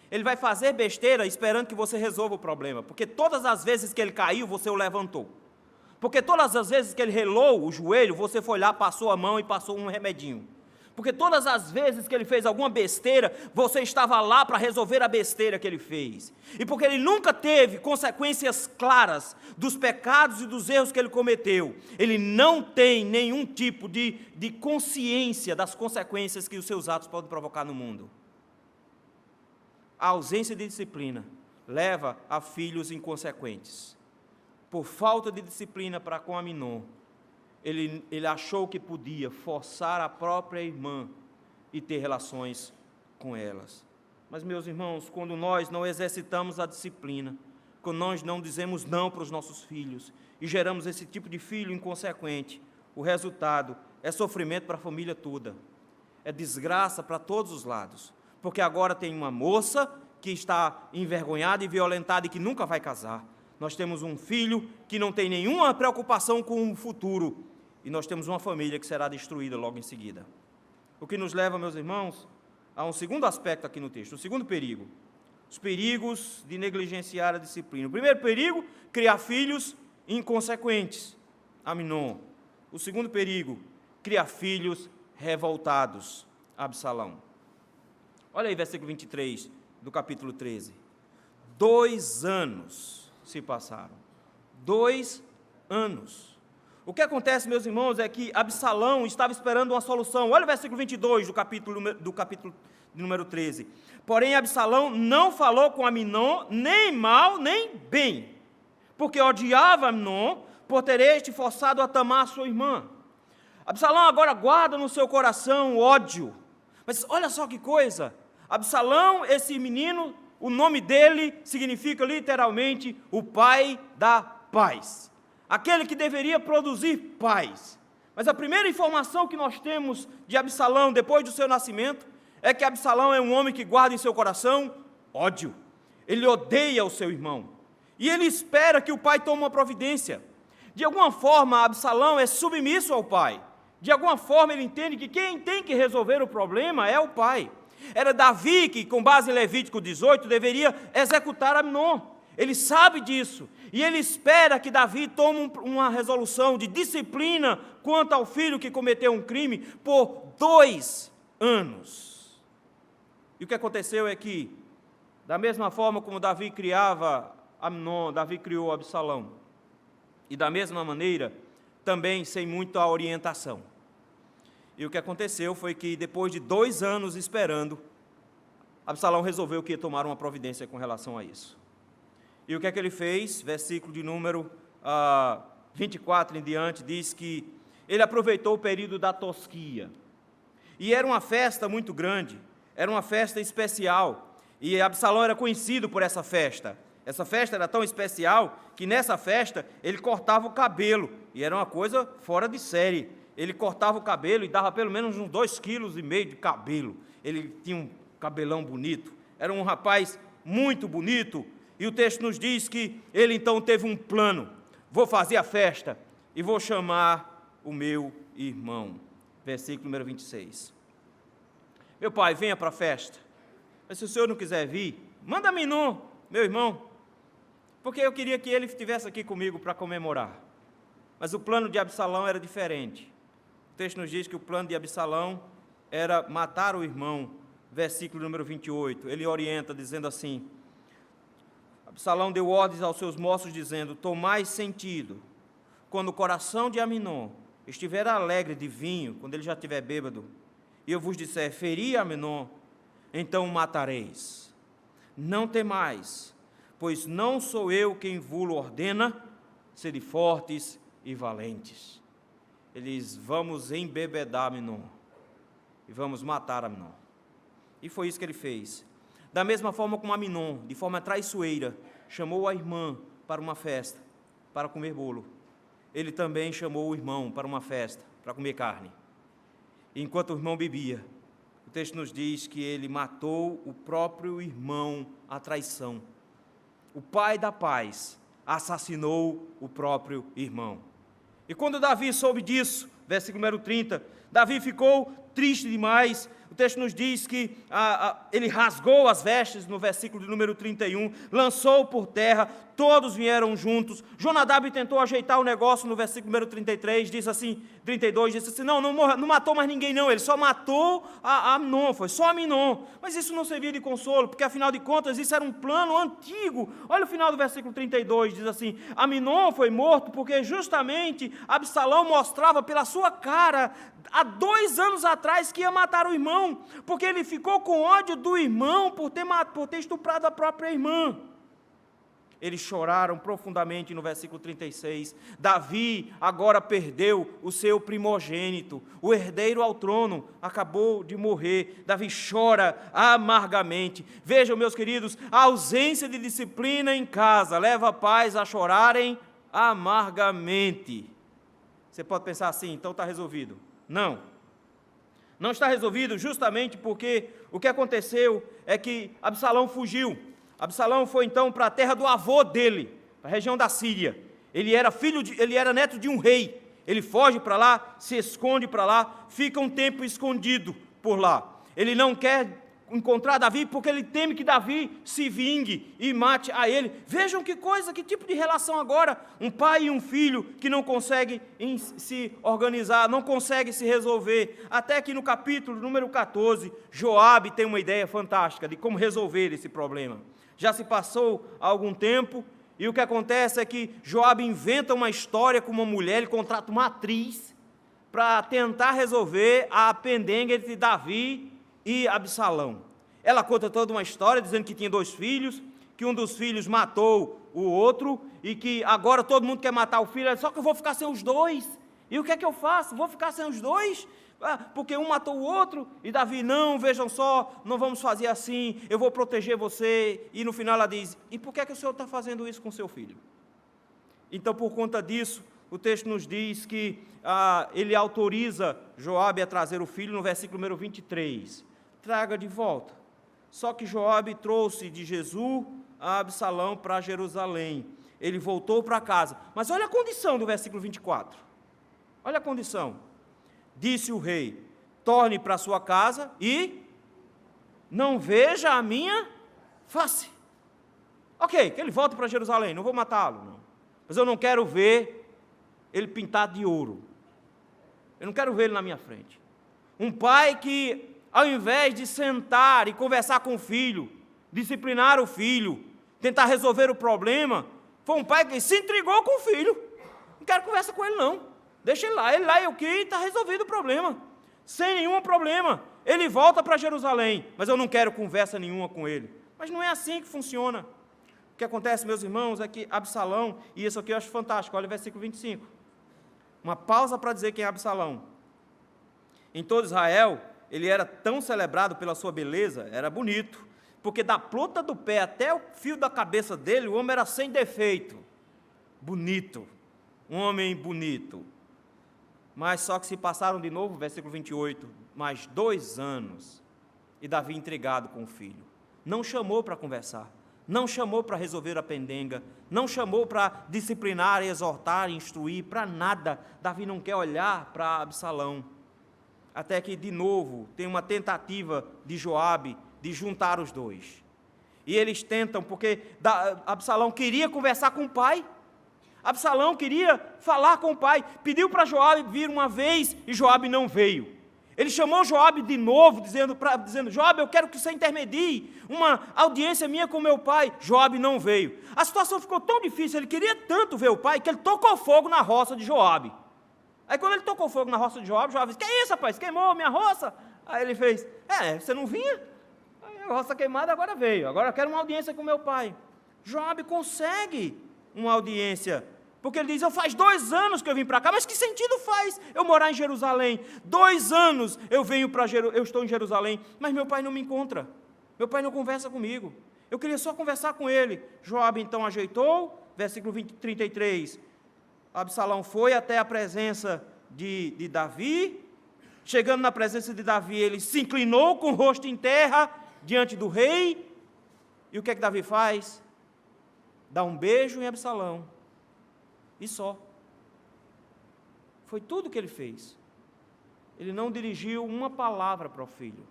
S3: Ele vai fazer besteira esperando que você resolva o problema, porque todas as vezes que ele caiu, você o levantou. Porque todas as vezes que ele relou o joelho, você foi lá, passou a mão e passou um remedinho. Porque todas as vezes que ele fez alguma besteira, você estava lá para resolver a besteira que ele fez. E porque ele nunca teve consequências claras dos pecados e dos erros que ele cometeu, ele não tem nenhum tipo de consciência das consequências que os seus atos podem provocar no mundo. A ausência de disciplina leva a filhos inconsequentes. Por falta de disciplina para com Aminon, ele achou que podia forçar a própria irmã e ter relações com elas. Mas, meus irmãos, quando nós não exercitamos a disciplina, quando nós não dizemos não para os nossos filhos e geramos esse tipo de filho inconsequente, o resultado é sofrimento para a família toda, é desgraça para todos os lados, porque agora tem uma moça que está envergonhada e violentada e que nunca vai casar. Nós temos um filho que não tem nenhuma preocupação com o futuro. E nós temos uma família que será destruída logo em seguida. O que nos leva, meus irmãos, a um segundo aspecto aqui no texto, o segundo perigo. Os perigos de negligenciar a disciplina. O primeiro perigo, criar filhos inconsequentes. Aminon. O segundo perigo, criar filhos revoltados. Absalão. Olha aí, versículo 23 do capítulo 13. 2 anos se passaram. 2 anos. O que acontece, meus irmãos, é que Absalão estava esperando uma solução. Olha o versículo 22 do capítulo número 13. Porém, Absalão não falou com Aminon, nem mal, nem bem, porque odiava Aminon por ter este forçado a tamar sua irmã. Absalão agora guarda no seu coração ódio. Mas olha só que coisa. Absalão, esse menino, o nome dele significa literalmente o pai da paz. Aquele que deveria produzir paz. Mas a primeira informação que nós temos de Absalão depois do seu nascimento é que Absalão é um homem que guarda em seu coração ódio. Ele odeia o seu irmão. E ele espera que o pai tome uma providência. De alguma forma, Absalão é submisso ao pai. De alguma forma, ele entende que quem tem que resolver o problema é o pai. Era Davi que, com base em Levítico 18, deveria executar Aminon. Ele sabe disso. E ele espera que Davi tome uma resolução de disciplina quanto ao filho que cometeu um crime por 2 anos. E o que aconteceu é que, da mesma forma como Davi criava Aminon, Davi criou Absalão. E da mesma maneira, também sem muita orientação. E o que aconteceu foi que, depois de 2 anos esperando, Absalão resolveu que ia tomar uma providência com relação a isso. E o que é que ele fez? Versículo de número 24 em diante, diz que ele aproveitou o período da tosquia. E era uma festa muito grande, era uma festa especial, e Absalão era conhecido por essa festa. Essa festa era tão especial que nessa festa ele cortava o cabelo, e era uma coisa fora de série. Ele cortava o cabelo e dava pelo menos uns 2,5 kg de cabelo. Ele tinha um cabelão bonito, era um rapaz muito bonito. E o texto nos diz que ele então teve um plano. Vou fazer a festa e vou chamar o meu irmão. Versículo número 26. Meu pai, venha para a festa. Mas se o senhor não quiser vir, manda Aminon, meu irmão. Porque eu queria que ele estivesse aqui comigo para comemorar. Mas o plano de Absalão era diferente. O texto nos diz que o plano de Absalão era matar o irmão. Versículo número 28. Ele orienta dizendo assim: Absalão deu ordens aos seus moços, dizendo: tomai sentido, quando o coração de Aminon estiver alegre de vinho, quando ele já estiver bêbado, e eu vos disser, feri Aminon, então o matareis. Não temais, pois não sou eu quem vos ordena, sede fortes e valentes. Eles, vamos embebedar Amnon e vamos matar Amnon. E foi isso que ele fez. Da mesma forma como Amnon, de forma traiçoeira, chamou a irmã para uma festa, para comer bolo, ele também chamou o irmão para uma festa, para comer carne. E enquanto o irmão bebia, o texto nos diz que ele matou o próprio irmão à traição. O pai da paz assassinou o próprio irmão. E quando Davi soube disso, versículo número 30, Davi ficou triste demais. O texto nos diz que ele rasgou as vestes, no versículo de número 31, lançou por terra, todos vieram juntos. Jonadab tentou ajeitar o negócio no versículo número 33, diz assim, 32, disse assim, não matou mais ninguém não, ele só matou a Amnon, foi só Amnon. Mas isso não servia de consolo, porque afinal de contas isso era um plano antigo. Olha o final do versículo 32, diz assim, Amnon foi morto porque justamente Absalão mostrava pela sua cara, há 2 anos atrás, que ia matar o irmão, porque ele ficou com ódio do irmão por ter estuprado a própria irmã. Eles choraram profundamente no versículo 36. Davi agora perdeu o seu primogênito, o herdeiro ao trono acabou de morrer. Davi chora amargamente. Vejam, meus queridos, a ausência de disciplina em casa leva pais a chorarem amargamente. Você pode pensar assim, então está resolvido. Não está resolvido justamente porque o que aconteceu é que Absalão fugiu. Absalão foi então para a terra do avô dele, para a região da Síria. Ele era neto de um rei. Ele foge para lá, se esconde para lá, fica um tempo escondido por lá. Ele não quer encontrar Davi porque ele teme que Davi se vingue e mate a ele. Vejam que coisa, que tipo de relação agora. Um pai e um filho que não conseguem se organizar, não conseguem se resolver. Até que no capítulo número 14, Joabe tem uma ideia fantástica de como resolver esse problema. Já se passou algum tempo e o que acontece é que Joabe inventa uma história com uma mulher, ele contrata uma atriz para tentar resolver a pendenga entre Davi e Absalão. Ela conta toda uma história dizendo que tinha 2 filhos, que um dos filhos matou o outro e que agora todo mundo quer matar o filho, só que eu vou ficar sem os 2. E o que é que eu faço? Vou ficar sem os 2? Porque um matou o outro, e Davi, não, vejam só, não vamos fazer assim, eu vou proteger você. E no final ela diz, e por que é que o Senhor está fazendo isso com seu filho? Então, por conta disso, o texto nos diz que ele autoriza Joabe a trazer o filho, no versículo número 23, traga de volta. Só que Joabe trouxe de Jesus a Absalão para Jerusalém, ele voltou para casa, mas olha a condição do versículo 24, olha a condição. Disse o rei, torne para sua casa e não veja a minha face. Ok, que ele volte para Jerusalém, não vou matá-lo, não. Mas eu não quero ver ele pintado de ouro. Eu não quero ver ele na minha frente. Um pai que, ao invés de sentar e conversar com o filho, disciplinar o filho, tentar resolver o problema, foi um pai que se intrigou com o filho. Não quero conversa com ele, não. Deixa ele lá e o que? Está resolvido o problema, sem nenhum problema. Ele volta para Jerusalém, mas eu não quero conversa nenhuma com ele. Mas não é assim que funciona. O que acontece, meus irmãos, é que Absalão, e isso aqui eu acho fantástico, olha o versículo 25. Uma pausa para dizer quem é Absalão. Em todo Israel, ele era tão celebrado pela sua beleza, era bonito, porque da ponta do pé até o fio da cabeça dele, o homem era sem defeito. Bonito, um homem bonito. Mas só que se passaram de novo, versículo 28, mais 2 anos, e Davi intrigado com o filho. Não chamou para conversar, não chamou para resolver a pendenga, não chamou para disciplinar, exortar, instruir, para nada. Davi não quer olhar para Absalão. Até que, de novo, tem uma tentativa de Joabe de juntar os 2. E eles tentam, porque Absalão queria conversar com o pai. Absalão queria falar com o pai, pediu para Joabe vir uma vez e Joabe não veio. Ele chamou Joabe de novo, dizendo, Joabe, eu quero que você intermedie uma audiência minha com meu pai. Joabe não veio. A situação ficou tão difícil, ele queria tanto ver o pai, que ele tocou fogo na roça de Joabe. Aí quando ele tocou fogo na roça de Joabe disse, que é isso, rapaz, queimou minha roça? Aí ele fez, você não vinha? Aí a roça queimada agora veio, agora eu quero uma audiência com meu pai. Joabe consegue uma audiência Porque ele diz, faz 2 anos que eu vim para cá, mas que sentido faz eu morar em Jerusalém? 2 anos eu estou em Jerusalém, mas meu pai não me encontra, meu pai não conversa comigo, eu queria só conversar com ele. Joabe então ajeitou, versículo 33, Absalão foi até a presença de Davi, chegando na presença de Davi, ele se inclinou com o rosto em terra, diante do rei, e o que é que Davi faz? Dá um beijo em Absalão, e só. Foi tudo que ele fez. Ele não dirigiu uma palavra para o filho,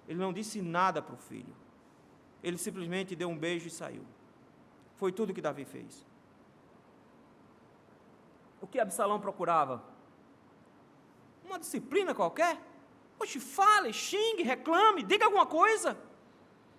S3: ele não disse nada para o filho, ele simplesmente deu um beijo e saiu. Foi tudo que Davi fez. O que Absalão procurava? Uma disciplina qualquer? Oxe, fale, xingue, reclame, diga alguma coisa,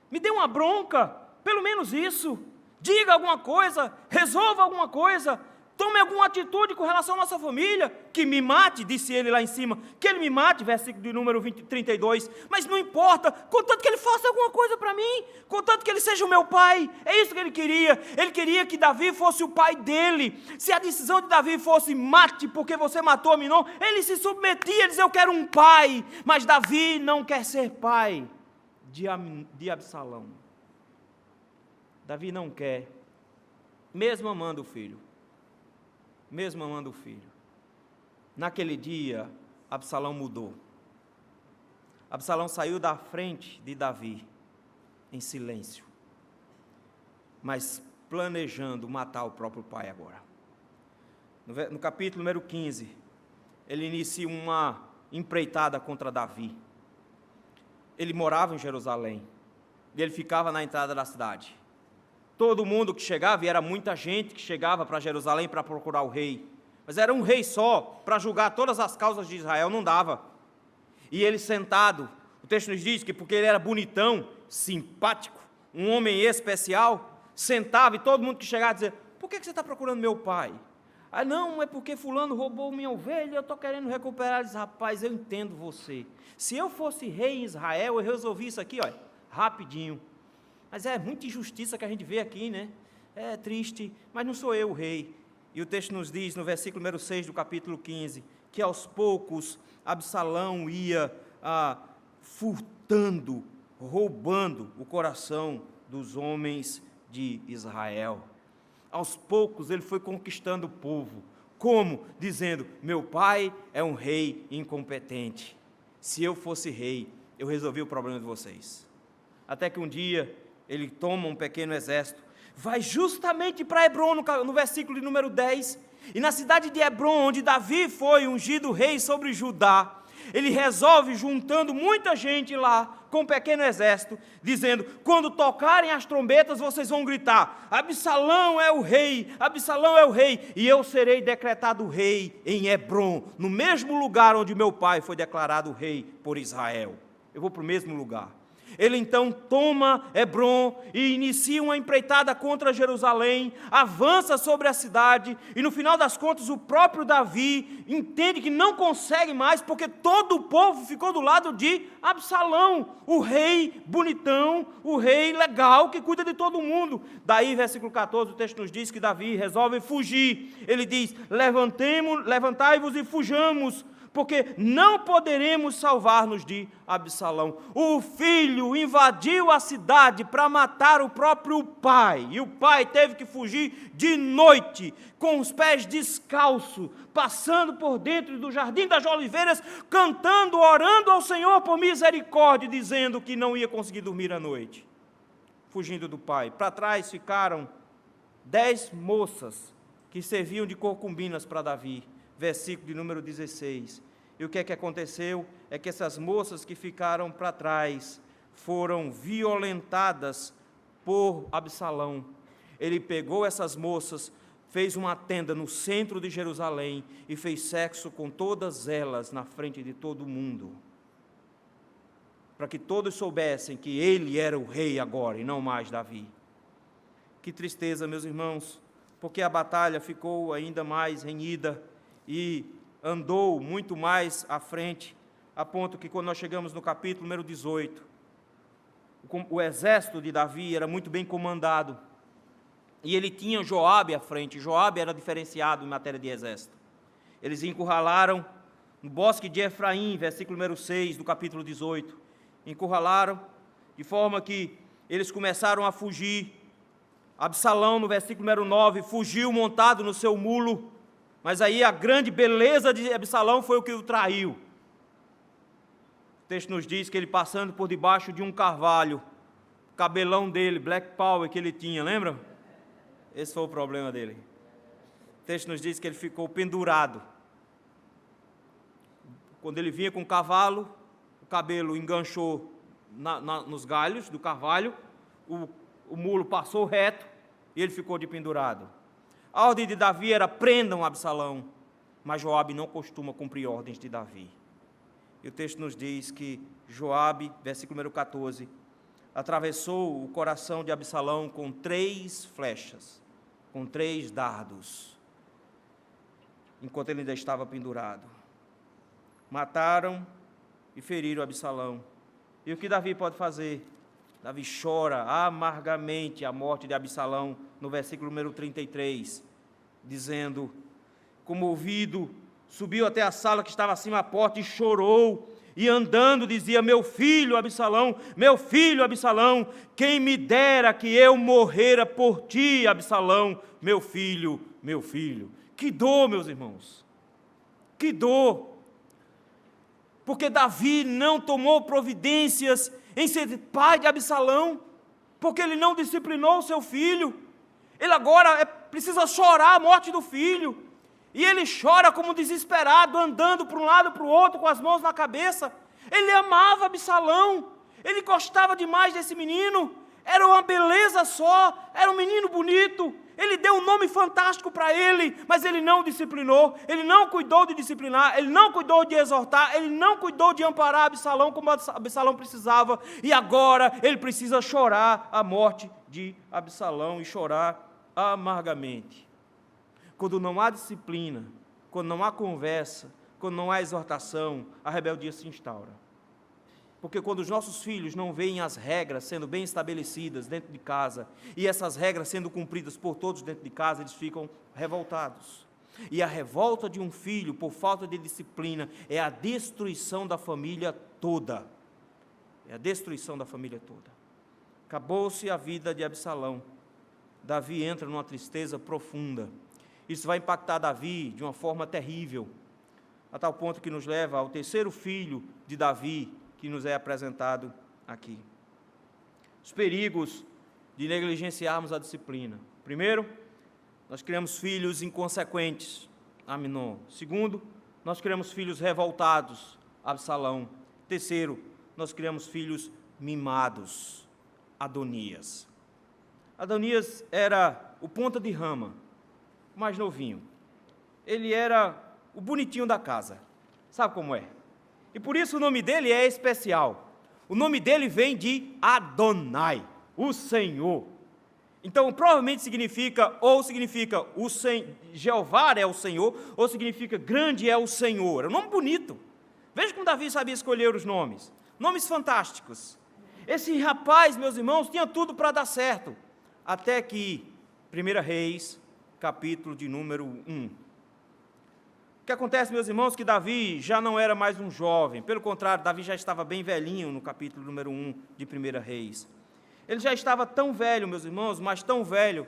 S3: me dê uma bronca, pelo menos isso, diga alguma coisa, resolva alguma coisa, tome alguma atitude com relação à nossa família, que me mate, disse ele lá em cima, que ele me mate, versículo de número 32, mas não importa, contanto que ele faça alguma coisa para mim, contanto que ele seja o meu pai, é isso que ele queria que Davi fosse o pai dele. Se a decisão de Davi fosse mate, porque você matou Aminon, ele se submetia, ele dizia, eu quero um pai, mas Davi não quer ser pai de Absalão. Davi não quer, mesmo amando o filho. Naquele dia, Absalão mudou. Absalão saiu da frente de Davi, em silêncio, mas planejando matar o próprio pai agora. No capítulo número 15, ele inicia uma empreitada contra Davi. Ele morava em Jerusalém, e ele ficava na entrada da cidade. Todo mundo que chegava, e era muita gente que chegava para Jerusalém para procurar o rei, mas era um rei só, para julgar todas as causas de Israel, não dava. E ele sentado, o texto nos diz que porque ele era bonitão, simpático, um homem especial, sentava e todo mundo que chegava dizia, por que você está procurando meu pai? Ah, não, é porque fulano roubou minha ovelha, eu estou querendo recuperar. Ele diz, rapaz, eu entendo você, se eu fosse rei em Israel, eu resolvi isso aqui, olha, rapidinho. Mas é muita injustiça que a gente vê aqui, né? É triste, mas não sou eu o rei. E o texto nos diz, no versículo número 6 do capítulo 15, que aos poucos Absalão ia furtando, roubando o coração dos homens de Israel. Aos poucos ele foi conquistando o povo. Como? Dizendo, meu pai é um rei incompetente. Se eu fosse rei, eu resolvi o problema de vocês. Até que um dia ele toma um pequeno exército, vai justamente para Hebrom, no versículo de número 10, e na cidade de Hebrom, onde Davi foi ungido rei sobre Judá, ele resolve, juntando muita gente lá, com um pequeno exército, dizendo, quando tocarem as trombetas, vocês vão gritar, Absalão é o rei, e eu serei decretado rei em Hebrom, no mesmo lugar onde meu pai foi declarado rei por Israel. Eu vou para o mesmo lugar. Ele então toma Hebrom e inicia uma empreitada contra Jerusalém, avança sobre a cidade, e no final das contas o próprio Davi entende que não consegue mais, porque todo o povo ficou do lado de Absalão, o rei bonitão, o rei legal, que cuida de todo mundo. Daí, versículo 14, o texto nos diz que Davi resolve fugir. Ele diz, levantai-vos e fujamos, porque não poderemos salvar-nos de Absalão. O filho invadiu a cidade para matar o próprio pai, e o pai teve que fugir de noite, com os pés descalços, passando por dentro do Jardim das Oliveiras, cantando, orando ao Senhor por misericórdia, dizendo que não ia conseguir dormir à noite, fugindo do pai. Para trás ficaram 10 moças que serviam de concubinas para Davi. Versículo de número 16. E o que é que aconteceu? É que essas moças que ficaram para trás foram violentadas por Absalão. Ele pegou essas moças, fez uma tenda no centro de Jerusalém e fez sexo com todas elas na frente de todo mundo, para que todos soubessem que ele era o rei agora e não mais Davi. Que tristeza, meus irmãos, porque a batalha ficou ainda mais renhida e andou muito mais à frente, a ponto que quando nós chegamos no capítulo número 18, o exército de Davi era muito bem comandado, e ele tinha Joabe à frente. Joabe era diferenciado em matéria de exército. Eles encurralaram no bosque de Efraim, versículo número 6 do capítulo 18. Encurralaram, de forma que eles começaram a fugir. Absalão, no versículo número 9, fugiu montado no seu mulo, mas aí a grande beleza de Absalão foi o que o traiu. O texto nos diz que ele, passando por debaixo de um carvalho, o cabelão dele, Black Power que ele tinha, lembra? Esse foi o problema dele. O texto nos diz que ele ficou pendurado. Quando ele vinha com o cavalo, o cabelo enganchou nos galhos do carvalho, o mulo passou reto e ele ficou de pendurado. A ordem de Davi era: prendam Absalão, mas Joabe não costuma cumprir ordens de Davi. E o texto nos diz que Joabe, versículo número 14, atravessou o coração de Absalão com 3 flechas, com 3 dardos, enquanto ele ainda estava pendurado. Mataram e feriram Absalão. E o que Davi pode fazer? Davi chora amargamente a morte de Absalão, no versículo número 33, dizendo: comovido, subiu até a sala que estava acima da porta e chorou, e andando dizia: meu filho Absalão, quem me dera que eu morrera por ti, Absalão, meu filho, meu filho. Que dor, meus irmãos, que dor, porque Davi não tomou providências em ser pai de Absalão, porque ele não disciplinou o seu filho. Ele agora precisa chorar a morte do filho, e ele chora como desesperado, andando para um lado para o outro, com as mãos na cabeça. Ele amava Absalão, ele gostava demais desse menino, era uma beleza só, era um menino bonito, ele deu um nome fantástico para ele, mas ele não disciplinou, ele não cuidou de disciplinar, ele não cuidou de exortar, ele não cuidou de amparar Absalão como Absalão precisava, e agora ele precisa chorar a morte de Absalão, e chorar amargamente. Quando não há disciplina, quando não há conversa, quando não há exortação, a rebeldia se instaura. Porque quando os nossos filhos não veem as regras sendo bem estabelecidas dentro de casa, e essas regras sendo cumpridas por todos dentro de casa, eles ficam revoltados. E a revolta de um filho por falta de disciplina é a destruição da família toda. É a destruição da família toda. Acabou-se a vida de Absalão. Davi entra numa tristeza profunda. Isso vai impactar Davi de uma forma terrível, a tal ponto que nos leva ao terceiro filho de Davi, que nos é apresentado aqui. Os perigos de negligenciarmos a disciplina. Primeiro, nós criamos filhos inconsequentes, Aminon. Segundo, nós criamos filhos revoltados, Absalão. Terceiro, nós criamos filhos mimados, Adonias. Adonias era o ponta de rama, o mais novinho. Ele era o bonitinho da casa. Sabe como é? E por isso o nome dele é especial. O nome dele vem de Adonai, o Senhor. Então, provavelmente significa Jeová é o Senhor, ou significa grande é o Senhor. É um nome bonito. Veja como Davi sabia escolher os nomes. Nomes fantásticos. Esse rapaz, meus irmãos, tinha tudo para dar certo. Até que, 1 Reis, capítulo de número 1. O que acontece, meus irmãos, que Davi já não era mais um jovem. Pelo contrário, Davi já estava bem velhinho no capítulo número 1 de 1 Reis. Ele já estava tão velho, meus irmãos, mas tão velho,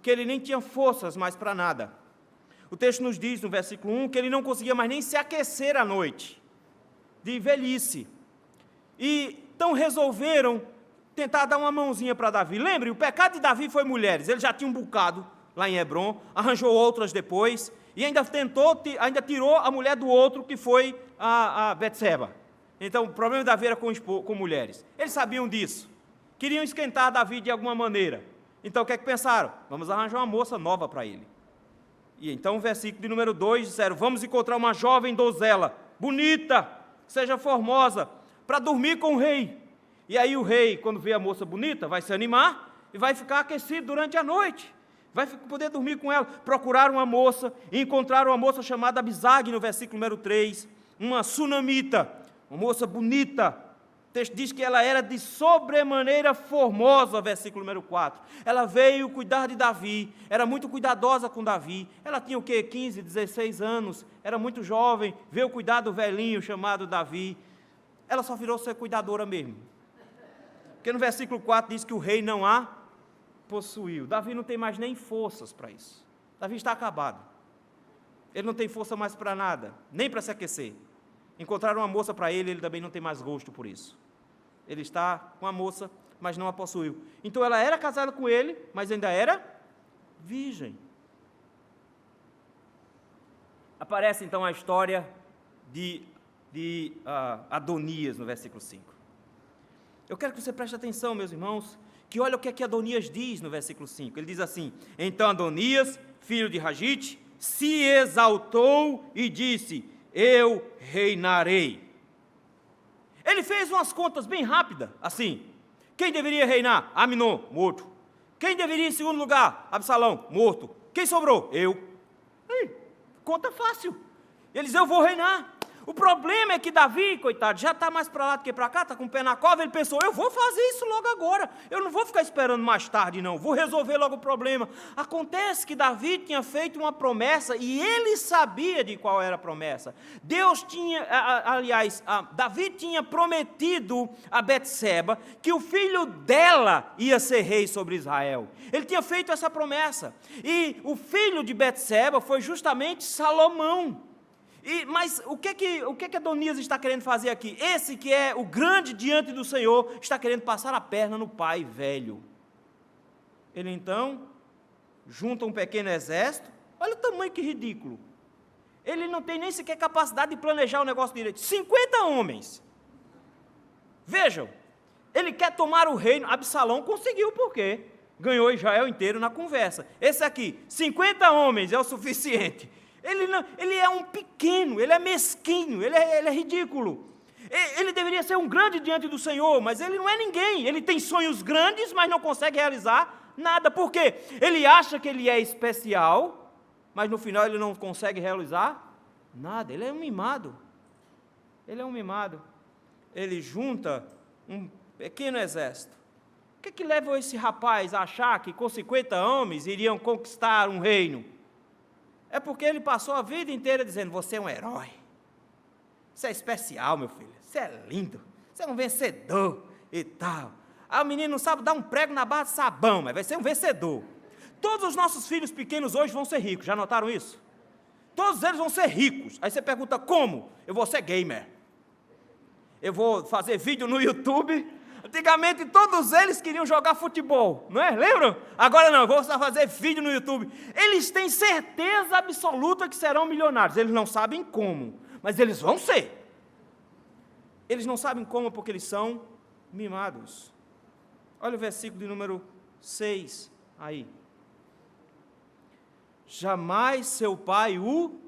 S3: que ele nem tinha forças mais para nada. O texto nos diz, no versículo 1, que ele não conseguia mais nem se aquecer à noite, de velhice. E então resolveram tentar dar uma mãozinha para Davi. Lembre, o pecado de Davi foi mulheres. Ele já tinha um bocado lá em Hebron, arranjou outras depois, e ainda tirou a mulher do outro, que foi a Betseba. Então, o problema de Davi era com mulheres. Eles sabiam disso. Queriam esquentar Davi de alguma maneira. Então, o que é que pensaram? Vamos arranjar uma moça nova para ele. E então, o versículo de número 2, disseram: vamos encontrar uma jovem donzela, bonita, seja formosa, para dormir com o rei. E aí o rei, quando vê a moça bonita, vai se animar e vai ficar aquecido durante a noite. Vai poder dormir com ela. Procuraram uma moça, e encontraram uma moça chamada Abisag, no versículo número 3, uma sunamita, uma moça bonita, texto diz que ela era de sobremaneira formosa, versículo número 4. Ela veio cuidar de Davi, era muito cuidadosa com Davi. Ela tinha o quê? 15, 16 anos, era muito jovem, veio cuidar do velhinho chamado Davi. Ela só virou ser cuidadora mesmo. Porque no versículo 4 diz que o rei não a possuiu. Davi não tem mais nem forças para isso. Davi está acabado. Ele não tem força mais para nada, nem para se aquecer. Encontraram uma moça para ele, ele também não tem mais gosto por isso. Ele está com a moça, mas não a possuiu. Então ela era casada com ele, mas ainda era virgem. Aparece então a história de Adonias no versículo 5. Eu quero que você preste atenção, meus irmãos, que olha o que é que Adonias diz no versículo 5. Ele diz assim: então Adonias, filho de Hagite, se exaltou e disse: eu reinarei. Ele fez umas contas bem rápidas, assim. Quem deveria reinar? Aminon, morto. Quem deveria em segundo lugar? Absalão, morto. Quem sobrou? Eu. Conta fácil. Ele diz: eu vou reinar. O problema é que Davi, coitado, já está mais para lá do que para cá, está com o pé na cova. Ele pensou: eu vou fazer isso logo agora, eu não vou ficar esperando mais tarde não, vou resolver logo o problema. Acontece que Davi tinha feito uma promessa e ele sabia de qual era a promessa. Davi tinha prometido a Betseba que o filho dela ia ser rei sobre Israel. Ele tinha feito essa promessa, e o filho de Betseba foi justamente Salomão. Mas o que Adonias está querendo fazer aqui? Esse que é o grande diante do Senhor, está querendo passar a perna no pai velho. Ele então junta um pequeno exército. Olha o tamanho que ridículo. Ele não tem nem sequer capacidade de planejar o negócio direito. 50 homens. Vejam, ele quer tomar o reino. Absalão conseguiu, por quê? Ganhou Israel inteiro na conversa. Esse aqui, 50 homens é o suficiente. Ele é um pequeno, ele é mesquinho, ele é ridículo. Ele deveria ser um grande diante do Senhor, mas ele não é ninguém. Ele tem sonhos grandes, mas não consegue realizar nada. Por quê? Ele acha que ele é especial, mas no final ele não consegue realizar nada. Ele é um mimado. Ele junta um pequeno exército. O que leva esse rapaz a achar que com 50 homens iriam conquistar um reino? É porque ele passou a vida inteira dizendo: você é um herói, você é especial, meu filho, você é lindo, você é um vencedor e tal. Aí o menino não sabe dar um prego na barra de sabão, mas vai ser um vencedor. Todos os nossos filhos pequenos hoje vão ser ricos, já notaram isso? Todos eles vão ser ricos. Aí você pergunta: como? Eu vou ser gamer, eu vou fazer vídeo no YouTube. Antigamente todos eles queriam jogar futebol, não é? Lembram? Agora não, eu vou só fazer vídeo no YouTube. Eles têm certeza absoluta que serão milionários. Eles não sabem como, mas eles vão ser. Eles não sabem como porque eles são mimados. Olha o versículo de número 6 aí. Jamais seu pai o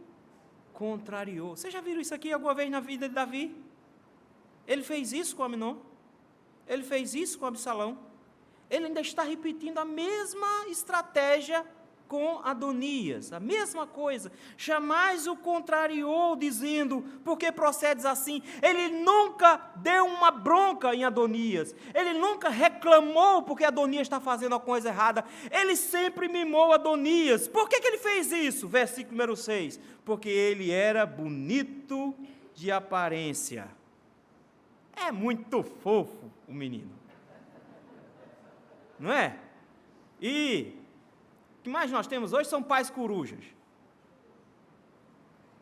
S3: contrariou. Vocês já viram isso aqui alguma vez na vida de Davi? Ele fez isso com Aminon. Ele fez isso com Absalão. Ele ainda está repetindo a mesma estratégia com Adonias, a mesma coisa. Jamais o contrariou, dizendo: por que procedes assim? Ele nunca deu uma bronca em Adonias. Ele nunca reclamou porque Adonias está fazendo a coisa errada. Ele sempre mimou Adonias. Por que ele fez isso? Versículo número 6. Porque ele era bonito de aparência. É muito fofo o menino, não é? E o que mais nós temos hoje são pais corujas.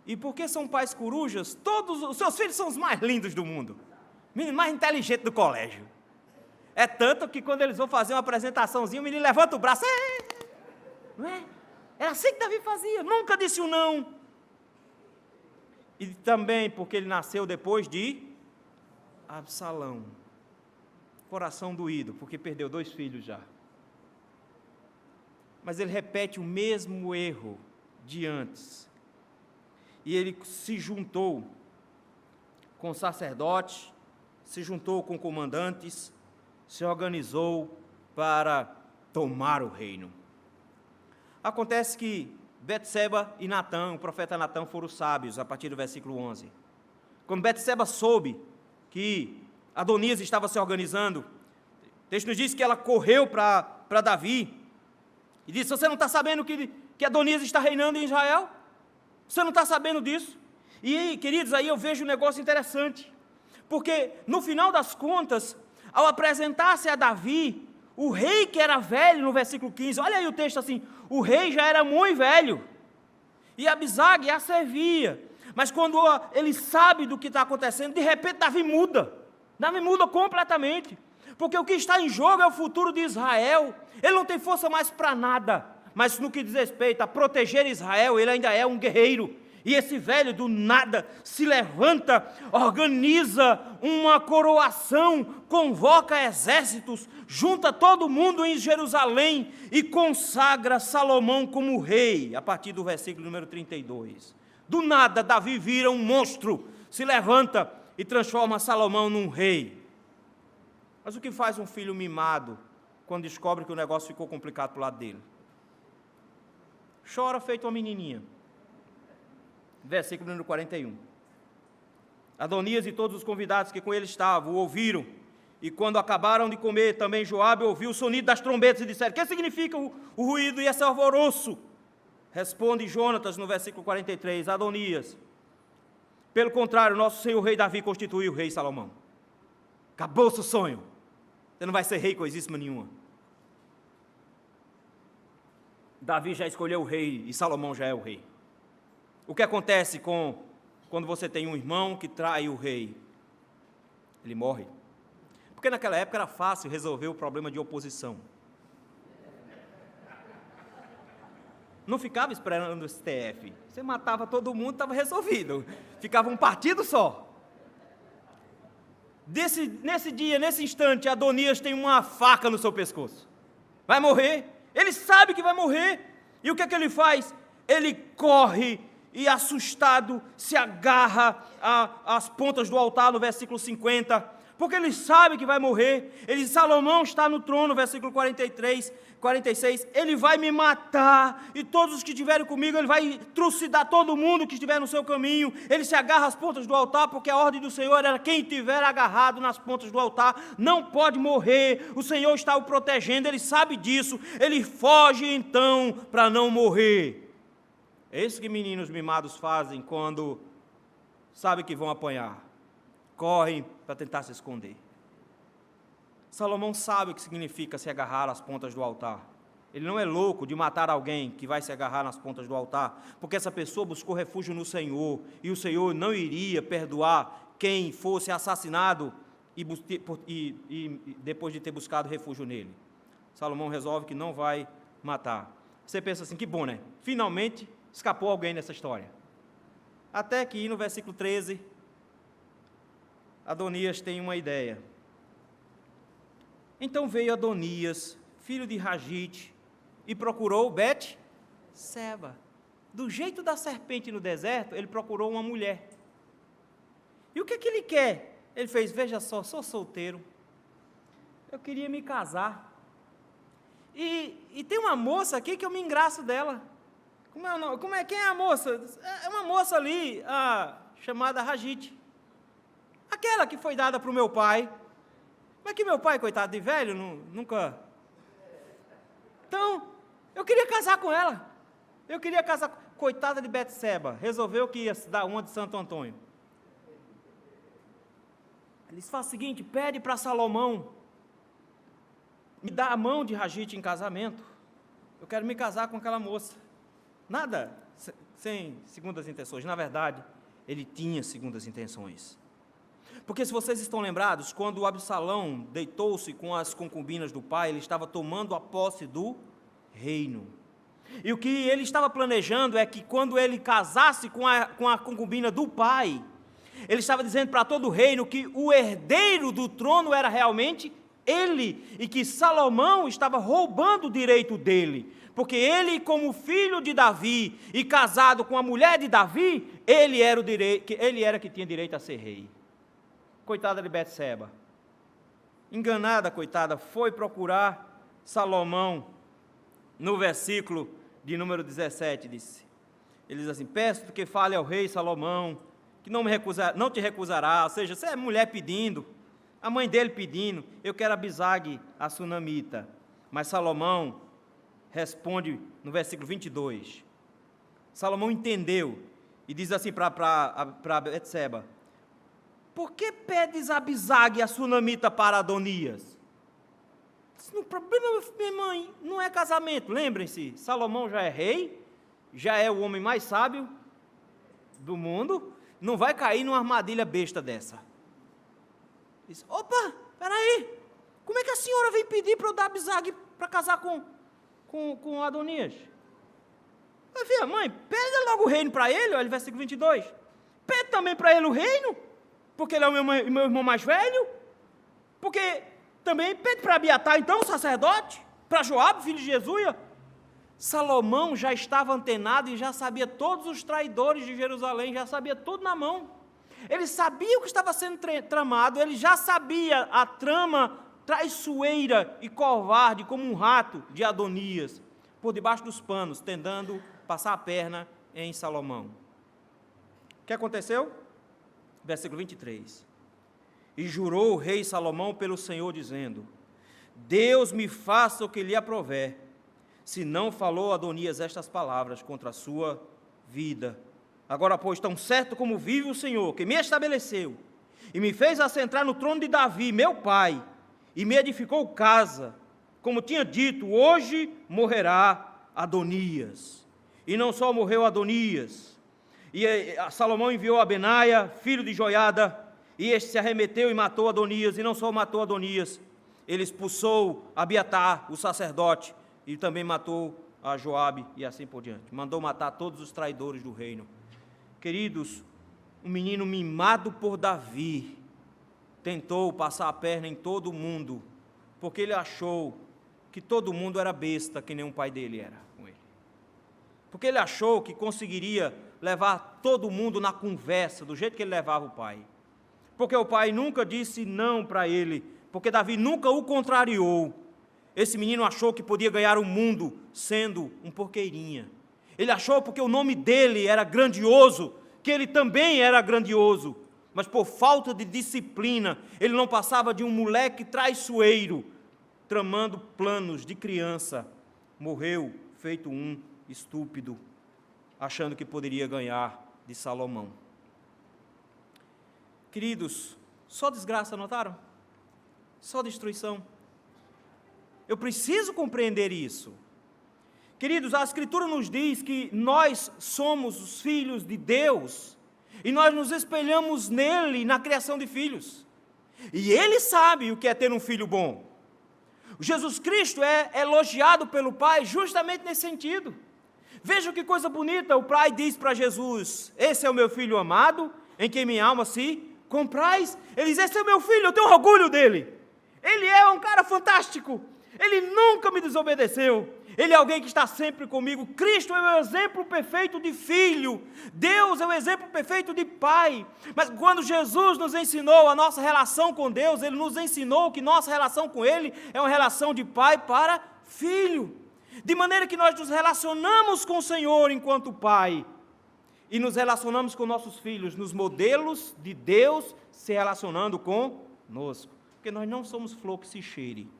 S3: E porque são pais corujas, todos os seus filhos são os mais lindos do mundo, menino mais inteligente do colégio. É tanto que quando eles vão fazer uma apresentaçãozinha, o menino levanta o braço, não é? Era assim que Davi fazia, nunca disse um não. E também porque ele nasceu depois de Absalão, coração doído, porque perdeu 2 filhos já. Mas ele repete o mesmo erro de antes. E ele se juntou com sacerdotes, se juntou com comandantes, se organizou para tomar o reino. Acontece que Betseba e Natã, o profeta Natã, foram sábios, a partir do versículo 11. Quando Betseba soube que
S6: Adonias estava se organizando. O texto nos diz que ela correu para Davi e disse: você não está sabendo que Adonias está reinando em Israel? Você não está sabendo disso? E, queridos, aí eu vejo um negócio interessante, porque no final das contas, ao apresentar-se a Davi, o rei que era velho, no versículo 15, olha aí o texto assim, o rei já era muito velho, e Abisag a servia, mas quando ele sabe do que está acontecendo, de repente Davi muda completamente, porque o que está em jogo é o futuro de Israel. Ele não tem força mais para nada, mas no que diz respeito a proteger Israel, ele ainda é um guerreiro. E esse velho do nada se levanta, organiza uma coroação, convoca exércitos, junta todo mundo em Jerusalém e consagra Salomão como rei, a partir do versículo número 32. Do nada, Davi vira um monstro, se levanta e transforma Salomão num rei. Mas o que faz um filho mimado quando descobre que o negócio ficou complicado para o lado dele? Chora feito uma menininha. Versículo número 41. Adonias e todos os convidados que com ele estavam o ouviram, e quando acabaram de comer, também Joabe ouviu o sonido das trombetas e disseram: o que significa o ruído e esse alvoroço? Responde Jonatas no versículo 43, Adonias: pelo contrário, nosso senhor rei Davi constituiu o rei Salomão. Acabou o seu sonho, você não vai ser rei coisíssima nenhuma. Davi já escolheu o rei e Salomão já é o rei. O que acontece quando você tem um irmão que trai o rei? Ele morre. Porque naquela época era fácil resolver o problema de oposição. Não ficava esperando o STF. Você matava todo mundo, estava resolvido. Ficava um partido só. Nesse dia, nesse instante, Adonias tem uma faca no seu pescoço. Vai morrer. Ele sabe que vai morrer. E o que é que ele faz? Ele corre e, assustado, se agarra às pontas do altar, no versículo 50, porque ele sabe que vai morrer. Ele diz: Salomão está no trono, versículo 46, ele vai me matar, e todos os que estiverem comigo, ele vai trucidar todo mundo que estiver no seu caminho. Ele se agarra às pontas do altar, porque a ordem do Senhor era: quem estiver agarrado nas pontas do altar, não pode morrer, o Senhor está o protegendo, ele sabe disso, ele foge então, para não morrer. É isso que meninos mimados fazem quando sabem que vão apanhar. Correm para tentar se esconder. Salomão sabe o que significa se agarrar às pontas do altar. Ele não é louco de matar alguém que vai se agarrar nas pontas do altar, porque essa pessoa buscou refúgio no Senhor, e o Senhor não iria perdoar quem fosse assassinado e depois de ter buscado refúgio nele. Salomão resolve que não vai matar. Você pensa assim: que bom, né? Finalmente escapou alguém nessa história. Até que no versículo 13, Adonias tem uma ideia. Então veio Adonias, filho de Ragite, e procurou Bet-seba. Do jeito da serpente no deserto, ele procurou uma mulher. E o que ele quer? Ele fez: veja só, sou solteiro, eu queria me casar. E tem uma moça aqui que eu me engraço dela. Quem é a moça? É uma moça ali, chamada Ragite. Aquela que foi dada para o meu pai. Mas que meu pai, coitado de velho, nunca... Então, eu queria casar com ela. Coitada de Bet-seba, resolveu que ia se dar uma de Santo Antônio. Eles fazem o seguinte: pede para Salomão me dar a mão de Ragite em casamento. Eu quero me casar com aquela moça. Nada sem segundas intenções. Na verdade, ele tinha segundas intenções. Porque, se vocês estão lembrados, quando Absalão deitou-se com as concubinas do pai, ele estava tomando a posse do reino. E o que ele estava planejando é que, quando ele casasse com a concubina do pai, ele estava dizendo para todo o reino que o herdeiro do trono era realmente ele, e que Salomão estava roubando o direito dele, porque ele, como filho de Davi e casado com a mulher de Davi, ele era que tinha direito a ser rei. Coitada de Bet-seba, enganada, coitada, foi procurar Salomão. No versículo de número 17, ele diz assim: peço que fale ao rei Salomão, que não te recusará. Ou seja, você é mulher pedindo, A mãe dele pedindo, eu quero Abisag, a sunamita. Mas Salomão responde no versículo 22. Salomão entendeu e diz assim para Betseba: por que pedes Abisag, a sunamita, para Adonias? O problema, minha mãe, não é casamento. Lembrem-se, Salomão já é rei, já é o homem mais sábio do mundo, não vai cair numa armadilha besta dessa. Diz: opa, peraí, como é que a senhora vem pedir para eu dar Abisag para casar com Adonias? Eu falei: mãe, pede logo o reino para ele, olha o versículo 22. Pede também para ele o reino, porque ele é o meu irmão mais velho, porque também pede para Abiatar, então, o sacerdote, para Joabe, filho de Jesuia. Salomão já estava antenado e já sabia todos os traidores de Jerusalém, já sabia tudo na mão. Ele sabia o que estava sendo tramado, ele já sabia a trama traiçoeira e covarde como um rato de Adonias, por debaixo dos panos, tentando passar a perna em Salomão. O que aconteceu? Versículo 23. E jurou o rei Salomão pelo Senhor, dizendo: Deus me faça o que lhe aprover, se não falou Adonias estas palavras contra a sua vida. Agora, pois, tão certo como vive o Senhor, que me estabeleceu, e me fez assentar no trono de Davi, meu pai, e me edificou casa, como tinha dito, hoje morrerá Adonias. E não só morreu Adonias, e Salomão enviou a Benaia, filho de Joiada, e este se arremeteu e matou Adonias, e não só matou Adonias, ele expulsou Abiatar, o sacerdote, e também matou a Joabe, e assim por diante. Mandou matar todos os traidores do reino. Queridos, um menino mimado por Davi, tentou passar a perna em todo mundo, porque ele achou que todo mundo era besta, que nem o pai dele era com ele. Porque ele achou que conseguiria levar todo mundo na conversa, do jeito que ele levava o pai. Porque o pai nunca disse não para ele, porque Davi nunca o contrariou. Esse menino achou que podia ganhar o mundo sendo um porqueirinha. Ele achou porque o nome dele era grandioso, que ele também era grandioso, mas por falta de disciplina, ele não passava de um moleque traiçoeiro, tramando planos de criança. Morreu feito um estúpido, achando que poderia ganhar de Salomão. Queridos, só desgraça, notaram? Só destruição. Eu preciso compreender isso. Queridos, a Escritura nos diz que nós somos os filhos de Deus e nós nos espelhamos nele na criação de filhos. E ele sabe o que é ter um filho bom. Jesus Cristo é elogiado pelo Pai justamente nesse sentido. Veja que coisa bonita, o Pai diz para Jesus: esse é o meu filho amado, em quem minha alma se compraz. Ele diz: esse é o meu filho, eu tenho orgulho dele. Ele é um cara fantástico. Ele nunca me desobedeceu. Ele é alguém que está sempre comigo. Cristo é o exemplo perfeito de filho. Deus é o exemplo perfeito de pai. Mas quando Jesus nos ensinou a nossa relação com Deus, Ele nos ensinou que nossa relação com Ele é uma relação de pai para filho. De maneira que nós nos relacionamos com o Senhor enquanto pai. E nos relacionamos com nossos filhos nos modelos de Deus se relacionando conosco. Porque nós não somos flor que se cheire.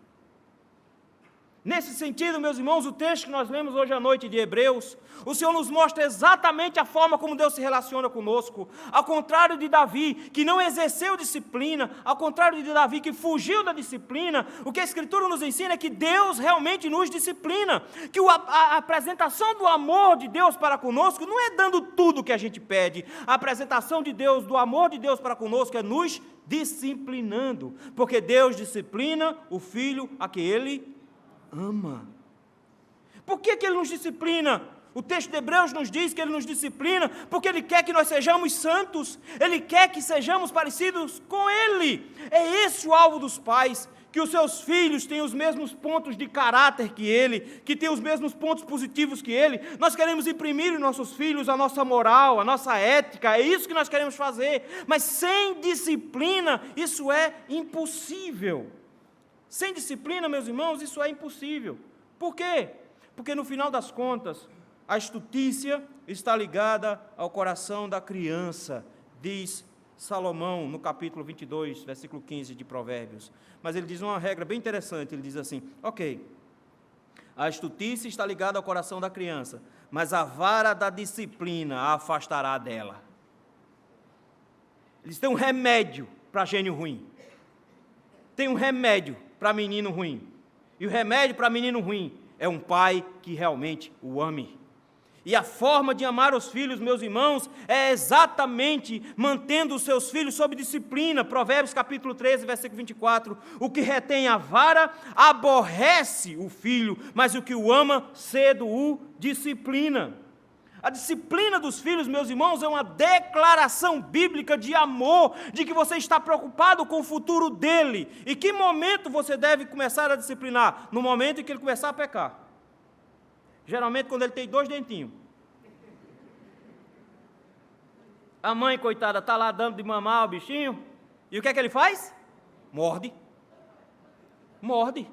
S6: Nesse sentido, meus irmãos, o texto que nós lemos hoje à noite de Hebreus, o Senhor nos mostra exatamente a forma como Deus se relaciona conosco. Ao contrário de Davi, que não exerceu disciplina, ao contrário de Davi, que fugiu da disciplina, o que a Escritura nos ensina é que Deus realmente nos disciplina, que a apresentação do amor de Deus para conosco não é dando tudo o que a gente pede, a apresentação de Deus, do amor de Deus para conosco é nos disciplinando, porque Deus disciplina o filho a que Ele ama. Por que Ele nos disciplina? O texto de Hebreus nos diz que Ele nos disciplina porque Ele quer que nós sejamos santos, Ele quer que sejamos parecidos com Ele. É esse o alvo dos pais, que os seus filhos tenham os mesmos pontos de caráter que Ele, que tenham os mesmos pontos positivos que Ele. Nós queremos imprimir em nossos filhos a nossa moral, a nossa ética, é isso que nós queremos fazer, mas sem disciplina isso é impossível. Sem disciplina, meus irmãos, isso é impossível. Por quê? Porque no final das contas, a estutícia está ligada ao coração da criança, diz Salomão, no capítulo 22, versículo 15 de Provérbios. Mas ele diz uma regra bem interessante, ele diz assim, ok, a estutice está ligada ao coração da criança, mas a vara da disciplina a afastará dela. Eles têm um remédio para gênio ruim. Tem um remédio para menino ruim. E o remédio para menino ruim é um pai que realmente o ame. E a forma de amar os filhos, meus irmãos, é exatamente mantendo os seus filhos sob disciplina. Provérbios capítulo 13, versículo 24. O que retém a vara aborrece o filho, mas o que o ama cedo o disciplina. A disciplina dos filhos, meus irmãos, é uma declaração bíblica de amor, de que você está preocupado com o futuro dele. E que momento você deve começar a disciplinar? No momento em que ele começar a pecar. Geralmente quando ele tem 2 dentinhos. A mãe, coitada, está lá dando de mamar ao bichinho. E o que é que ele faz? Morde. Morde.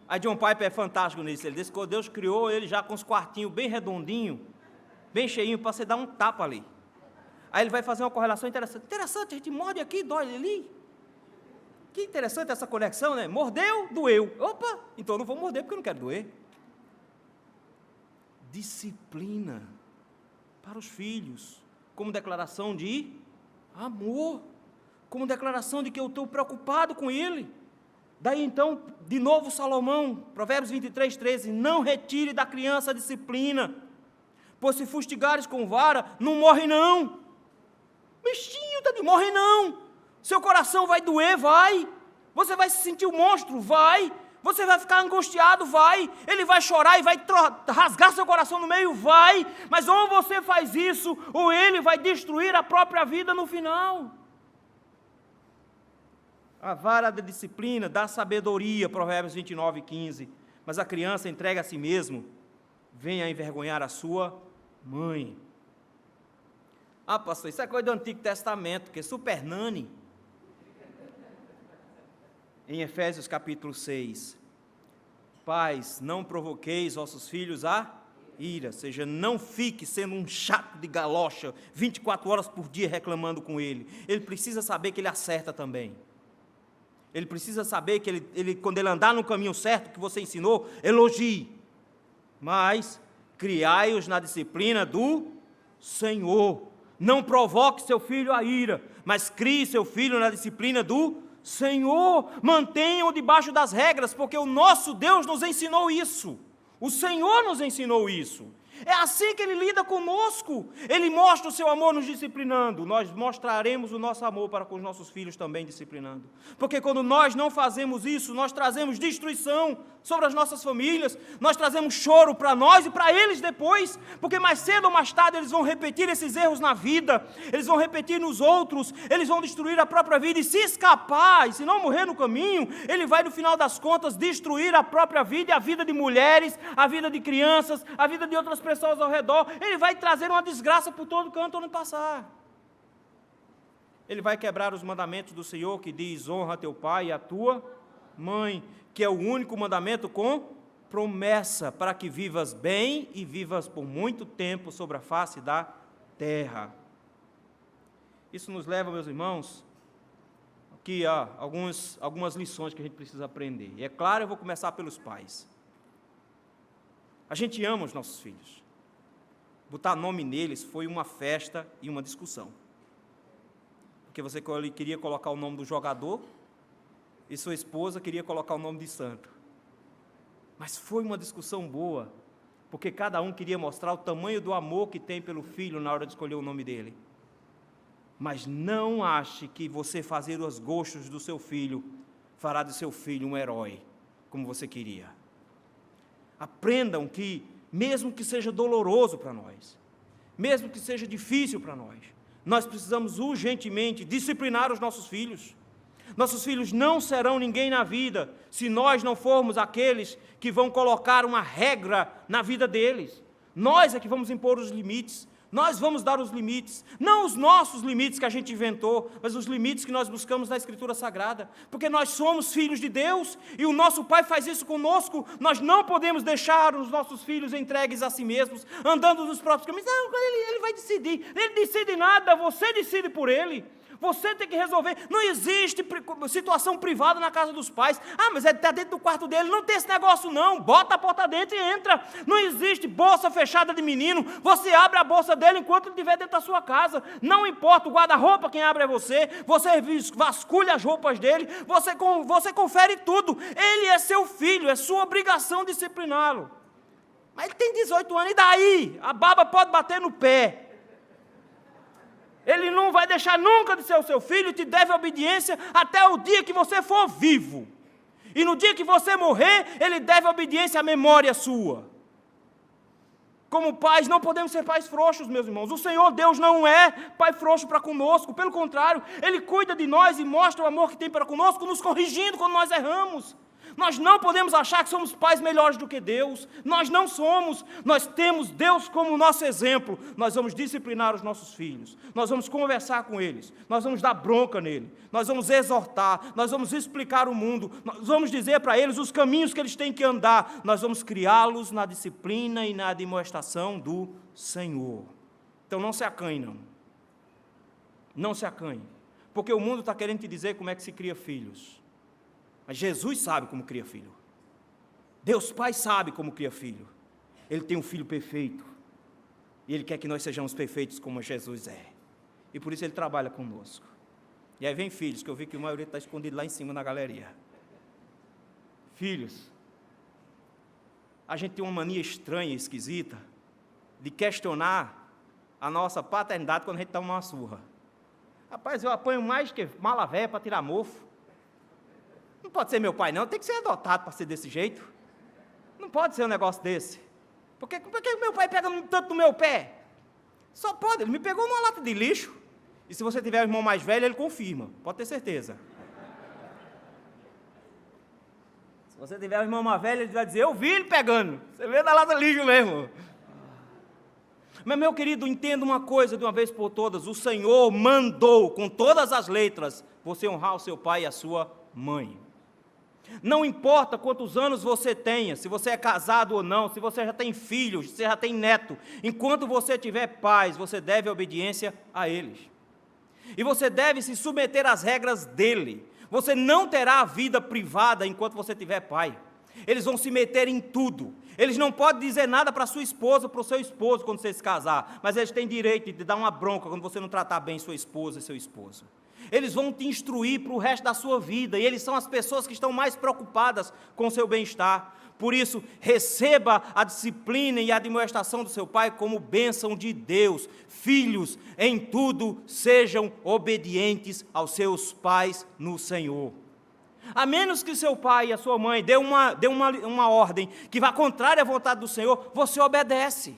S6: Aí John Piper é fantástico nisso. Ele diz que Deus criou ele já com os quartinhos bem redondinhos, bem cheinho, para você dar um tapa ali. Aí ele vai fazer uma correlação interessante. Interessante, a gente morde aqui, dói ali. Que interessante essa conexão, né? Mordeu, doeu. Opa, então eu não vou morder porque eu não quero doer. Disciplina para os filhos, como declaração de amor, como declaração de que eu estou preocupado com ele. Daí então, de novo Salomão, Provérbios 23, 13, não retire da criança a disciplina, pois se fustigares com vara, não morre não. Bichinho, morre não. Seu coração vai doer, vai. Você vai se sentir um monstro, vai. Você vai ficar angustiado, vai. Ele vai chorar e vai rasgar seu coração no meio, vai. Mas ou você faz isso, ou ele vai destruir a própria vida no final. A vara da disciplina dá sabedoria, Provérbios 29, 15. Mas a criança entrega a si mesmo, vem a envergonhar a sua mãe. Ah, pastor, isso é coisa do Antigo Testamento, que é super nani. Em Efésios capítulo 6, pais, não provoqueis vossos filhos a ira, ou seja, não fique sendo um chato de galocha, 24 horas por dia reclamando com ele. Ele precisa saber que ele acerta também. Ele precisa saber que ele quando ele andar no caminho certo que você ensinou, elogie. Mas criai-os na disciplina do Senhor. Não provoque seu filho a ira, mas crie seu filho na disciplina do Senhor. Mantenham debaixo das regras, porque o nosso Deus nos ensinou isso. O Senhor nos ensinou isso. É assim que Ele lida conosco. Ele mostra o seu amor nos disciplinando. Nós mostraremos o nosso amor para com os nossos filhos também disciplinando. Porque quando nós não fazemos isso, nós trazemos destruição sobre as nossas famílias. Nós trazemos choro para nós e para eles depois. Porque mais cedo ou mais tarde eles vão repetir esses erros na vida. Eles vão repetir nos outros. Eles vão destruir a própria vida. E se escapar, e se não morrer no caminho, ele vai no final das contas destruir a própria vida e a vida de mulheres, a vida de crianças, a vida de outras pessoas ao redor. Ele vai trazer uma desgraça por todo canto onde passar. Ele vai quebrar os mandamentos do Senhor que diz: honra teu pai e a tua mãe, que é o único mandamento com promessa para que vivas bem e vivas por muito tempo sobre a face da terra. Isso nos leva, meus irmãos, aqui a algumas lições que a gente precisa aprender. E é claro, eu vou começar pelos pais. A gente ama os nossos filhos. Botar nome neles foi uma festa e uma discussão. Porque você queria colocar o nome do jogador e sua esposa queria colocar o nome de santo. Mas foi uma discussão boa, porque cada um queria mostrar o tamanho do amor que tem pelo filho na hora de escolher o nome dele. Mas não ache que você fazer os gostos do seu filho fará do seu filho um herói, como você queria. Aprendam que, mesmo que seja doloroso para nós, mesmo que seja difícil para nós precisamos urgentemente disciplinar os nossos filhos. Nossos filhos não serão ninguém na vida se nós não formos aqueles que vão colocar uma regra na vida deles. Nós é que vamos impor os limites. Nós vamos dar os limites, não os nossos limites que a gente inventou, mas os limites que nós buscamos na Escritura Sagrada, porque nós somos filhos de Deus, e o nosso Pai faz isso conosco. Nós não podemos deixar os nossos filhos entregues a si mesmos, andando nos próprios caminhos. Não, ele vai decidir. Ele decide nada, você decide por ele. Você tem que resolver. Não existe situação privada na casa dos pais. Ah, mas ele está dentro do quarto dele. Não tem esse negócio não. Bota a porta dentro e entra. Não existe bolsa fechada de menino. Você abre a bolsa dele enquanto ele estiver dentro da sua casa. Não importa o guarda-roupa, quem abre é você. Você vasculha as roupas dele. Você confere tudo. Ele é seu filho. É sua obrigação discipliná-lo. Mas ele tem 18 anos. E daí? A baba pode bater no pé. Ele não vai deixar nunca de ser o seu filho, te deve obediência até o dia que você for vivo. E no dia que você morrer, ele deve obediência à memória sua. Como pais, não podemos ser pais frouxos, meus irmãos. O Senhor Deus não é pai frouxo para conosco. Pelo contrário, Ele cuida de nós e mostra o amor que tem para conosco, nos corrigindo quando nós erramos. Nós não podemos achar que somos pais melhores do que Deus. Nós não somos. Nós temos Deus como nosso exemplo. Nós vamos disciplinar os nossos filhos. Nós vamos conversar com eles. Nós vamos dar bronca nele. Nós vamos exortar. Nós vamos explicar o mundo. Nós vamos dizer para eles os caminhos que eles têm que andar. Nós vamos criá-los na disciplina e na admoestação do Senhor. Então não se acanhe, não. Não se acanhe. Porque o mundo está querendo te dizer como é que se cria filhos. Mas Jesus sabe como cria filho. Deus Pai sabe como cria filho. Ele tem um filho perfeito. E Ele quer que nós sejamos perfeitos como Jesus é. E por isso Ele trabalha conosco. E aí vem filhos, que eu vi que a maioria está escondido lá em cima na galeria. Filhos. A gente tem uma mania estranha e esquisita de questionar a nossa paternidade quando a gente toma uma surra. Rapaz, eu apanho mais que mala véia para tirar mofo. Não pode ser meu pai, não. Tem que ser adotado para ser desse jeito. Não pode ser um negócio desse. Por que meu pai pega tanto no meu pé? Só pode. Ele me pegou numa lata de lixo. E se você tiver um irmão mais velho, ele confirma. Pode ter certeza. Se você tiver um irmão mais velho, ele vai dizer, eu vi ele pegando. Você vê na lata de lixo mesmo. Mas, meu querido, entenda uma coisa de uma vez por todas. O Senhor mandou, com todas as letras, você honrar o seu pai e a sua mãe. Não importa quantos anos você tenha, se você é casado ou não, se você já tem filhos, se você já tem neto, enquanto você tiver pais, você deve obediência a eles. E você deve se submeter às regras dele. Você não terá vida privada enquanto você tiver pai. Eles vão se meter em tudo. Eles não podem dizer nada para sua esposa, para o seu esposo quando você se casar, mas eles têm direito de dar uma bronca quando você não tratar bem sua esposa e seu esposo. Eles vão te instruir para o resto da sua vida, e eles são as pessoas que estão mais preocupadas com o seu bem-estar. Por isso, receba a disciplina e a admoestação do seu pai como bênção de Deus. Filhos, em tudo, sejam obedientes aos seus pais no Senhor. A menos que seu pai e a sua mãe dê uma ordem que vá contrária à vontade do Senhor, você obedece.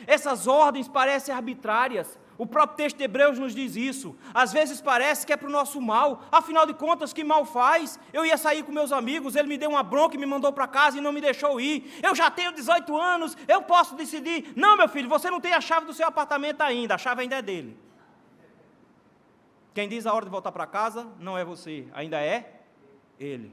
S6: Essas ordens parecem arbitrárias. O próprio texto de Hebreus nos diz isso. Às vezes parece que é para o nosso mal. Afinal de contas, que mal faz? Eu ia sair com meus amigos, ele me deu uma bronca e me mandou para casa e não me deixou ir. Eu já tenho 18 anos, eu posso decidir. Não, meu filho, você não tem a chave do seu apartamento ainda, a chave ainda é dele. Quem diz a hora de voltar para casa não é você, ainda é ele.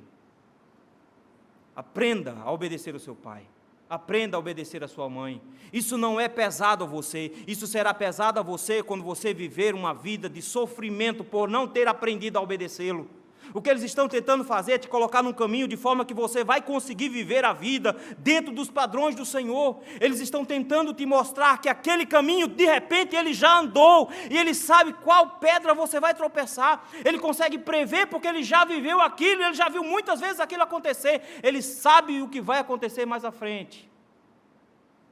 S6: Aprenda a obedecer o seu pai. Aprenda a obedecer a sua mãe. Isso não é pesado a você. Isso será pesado a você quando você viver uma vida de sofrimento por não ter aprendido a obedecê-lo. O que eles estão tentando fazer é te colocar num caminho de forma que você vai conseguir viver a vida dentro dos padrões do Senhor. Eles estão tentando te mostrar que aquele caminho, de repente, ele já andou. E ele sabe qual pedra você vai tropeçar. Ele consegue prever porque ele já viveu aquilo, ele já viu muitas vezes aquilo acontecer. Ele sabe o que vai acontecer mais à frente.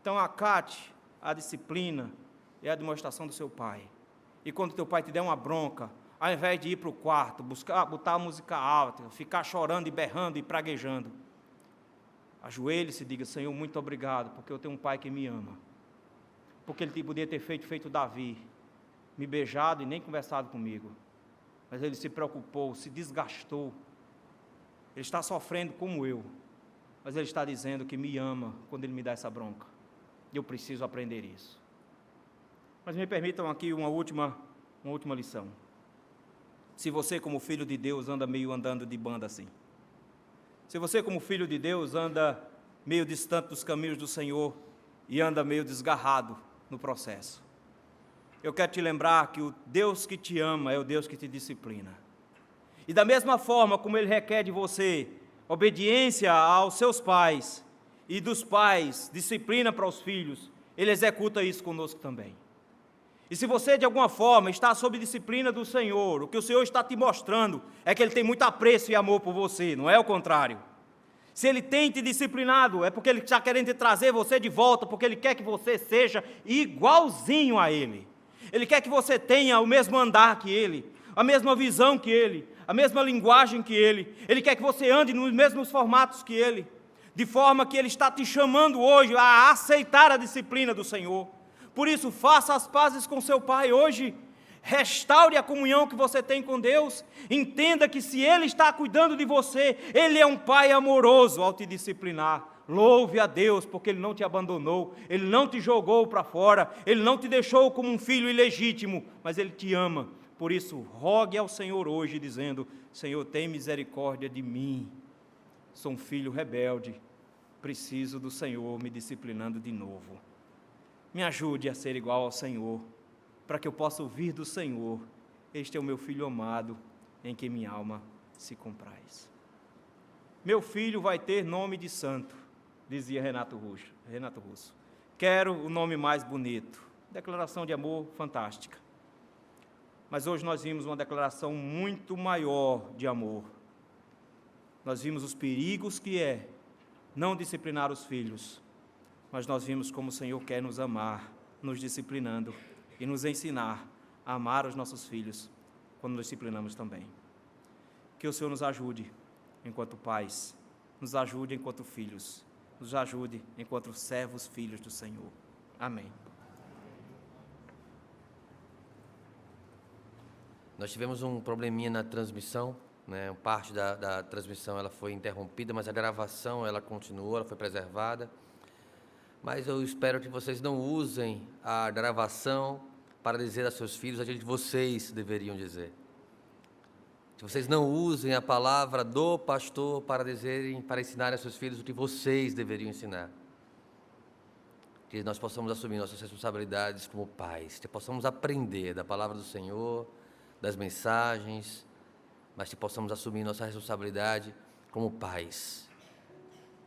S6: Então, acate a disciplina e a demonstração do seu pai. E quando teu pai te der uma bronca, ao invés de ir para o quarto, botar a música alta, ficar chorando e berrando e praguejando, ajoelhe-se e diga, Senhor, muito obrigado, porque eu tenho um pai que me ama. Porque ele podia ter feito Davi, me beijado e nem conversado comigo. Mas ele se preocupou, se desgastou. Ele está sofrendo como eu, mas ele está dizendo que me ama quando ele me dá essa bronca. E eu preciso aprender isso. Mas me permitam aqui uma última lição. Se você, como filho de Deus, anda meio andando de banda assim. Se você, como filho de Deus, anda meio distante dos caminhos do Senhor e anda meio desgarrado no processo. eu quero te lembrar que o Deus que te ama é o Deus que te disciplina. E da mesma forma como Ele requer de você obediência aos seus pais, e dos pais disciplina para os filhos, Ele executa isso conosco também. E se você de alguma forma está sob disciplina do Senhor, o que o Senhor está te mostrando é que Ele tem muito apreço e amor por você, não é o contrário. Se Ele tem te disciplinado, é porque Ele está querendo te trazer você de volta, porque Ele quer que você seja igualzinho a Ele. Ele quer que você tenha o mesmo andar que Ele, a mesma visão que Ele, a mesma linguagem que Ele. Ele quer que você ande nos mesmos formatos que Ele, de forma que Ele está te chamando hoje a aceitar a disciplina do Senhor. Por isso, faça as pazes com seu Pai hoje, restaure a comunhão que você tem com Deus, entenda que se Ele está cuidando de você, Ele é um Pai amoroso ao te disciplinar. Louve a Deus, porque Ele não te abandonou, Ele não te jogou para fora, Ele não te deixou como um filho ilegítimo, mas Ele te ama. Por isso, rogue ao Senhor hoje, dizendo: Senhor, tem misericórdia de mim, sou um filho rebelde, preciso do Senhor me disciplinando de novo. Me ajude a ser igual ao Senhor, para que eu possa ouvir do Senhor: este é o meu filho amado, em que minha alma se compraz. Meu filho vai ter nome de santo, dizia Renato Russo. Quero o nome mais bonito. Declaração de amor fantástica. Mas hoje nós vimos uma declaração muito maior de amor. Nós vimos os perigos que é não disciplinar os filhos, mas nós vimos como o Senhor quer nos amar, nos disciplinando e nos ensinar a amar os nossos filhos quando nos disciplinamos também. Que o Senhor nos ajude enquanto pais, nos ajude enquanto filhos, nos ajude enquanto servos filhos do Senhor. Amém.
S1: Nós tivemos um probleminha na transmissão, né? Parte da transmissão ela foi interrompida, mas a gravação ela continuou, ela foi preservada. Mas eu espero que vocês não usem a gravação para dizer a seus filhos aquilo que vocês deveriam dizer. Que vocês não usem a palavra do pastor para ensinarem a seus filhos o que vocês deveriam ensinar. Que nós possamos assumir nossas responsabilidades como pais, que possamos aprender da palavra do Senhor, das mensagens, mas que possamos assumir nossa responsabilidade como pais.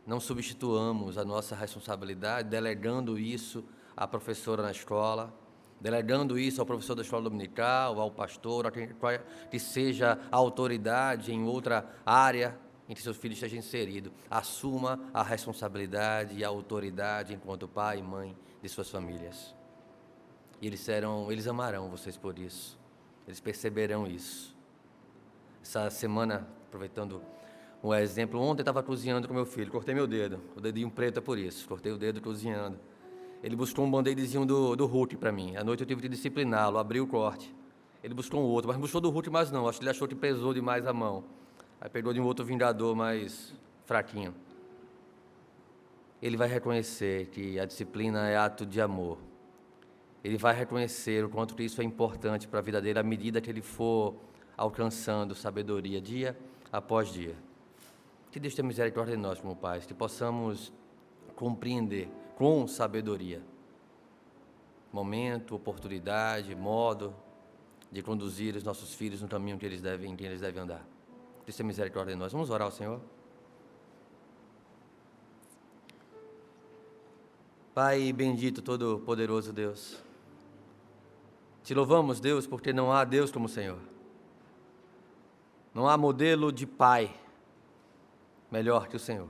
S1: Não substituamos a nossa responsabilidade delegando isso à professora na escola, delegando isso ao professor da escola dominical, ao pastor, a quem que seja a autoridade em outra área em que seu filho esteja inserido. Assuma a responsabilidade e a autoridade enquanto pai e mãe de suas famílias. E eles amarão vocês por isso. Eles perceberão isso. Essa semana, aproveitando um exemplo, ontem eu estava cozinhando com meu filho, cortei meu dedo, o dedinho preto é por isso, cortei o dedo cozinhando. Ele buscou um band-aidzinho do Hulk para mim, à noite eu tive que discipliná-lo, abri o corte. Ele buscou um outro, mas não buscou do Hulk mais não, acho que ele achou que pesou demais a mão. Aí pegou de um outro Vingador mais fraquinho. Ele vai reconhecer que a disciplina é ato de amor. Ele vai reconhecer o quanto isso é importante para a vida dele à medida que ele for alcançando sabedoria dia após dia. Que Deus tenha misericórdia de nós como pais, que possamos compreender com sabedoria momento, oportunidade, modo de conduzir os nossos filhos no caminho em que eles devem andar. Que Deus tenha misericórdia de nós. Vamos orar ao Senhor. Pai bendito, todo-poderoso Deus, te louvamos, Deus, porque não há Deus como o Senhor. Não há modelo de pai melhor que o Senhor,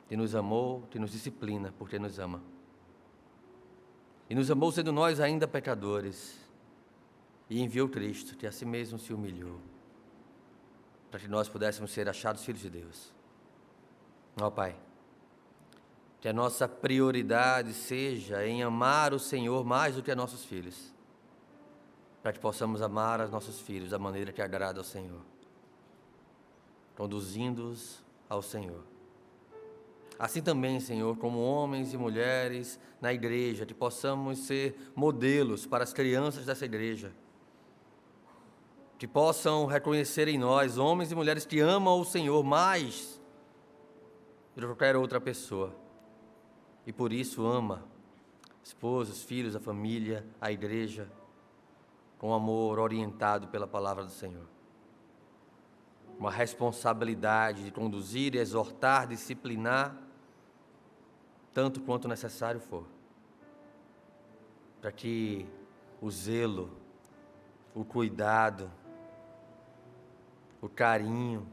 S1: que nos amou, que nos disciplina, porque nos ama. E nos amou sendo nós ainda pecadores, e enviou Cristo, que a si mesmo se humilhou, para que nós pudéssemos ser achados filhos de Deus. Ó Pai, que a nossa prioridade seja em amar o Senhor mais do que a nossos filhos, para que possamos amar os nossos filhos da maneira que agrada ao Senhor, conduzindo-os ao Senhor. Assim também, Senhor, como homens e mulheres na igreja, que possamos ser modelos para as crianças dessa igreja, que possam reconhecer em nós homens e mulheres que amam o Senhor mais do que qualquer outra pessoa, e por isso ama esposos, filhos, a família, a igreja, com amor orientado pela palavra do Senhor. Uma responsabilidade de conduzir, exortar, disciplinar, tanto quanto necessário for, para que o zelo, o cuidado, o carinho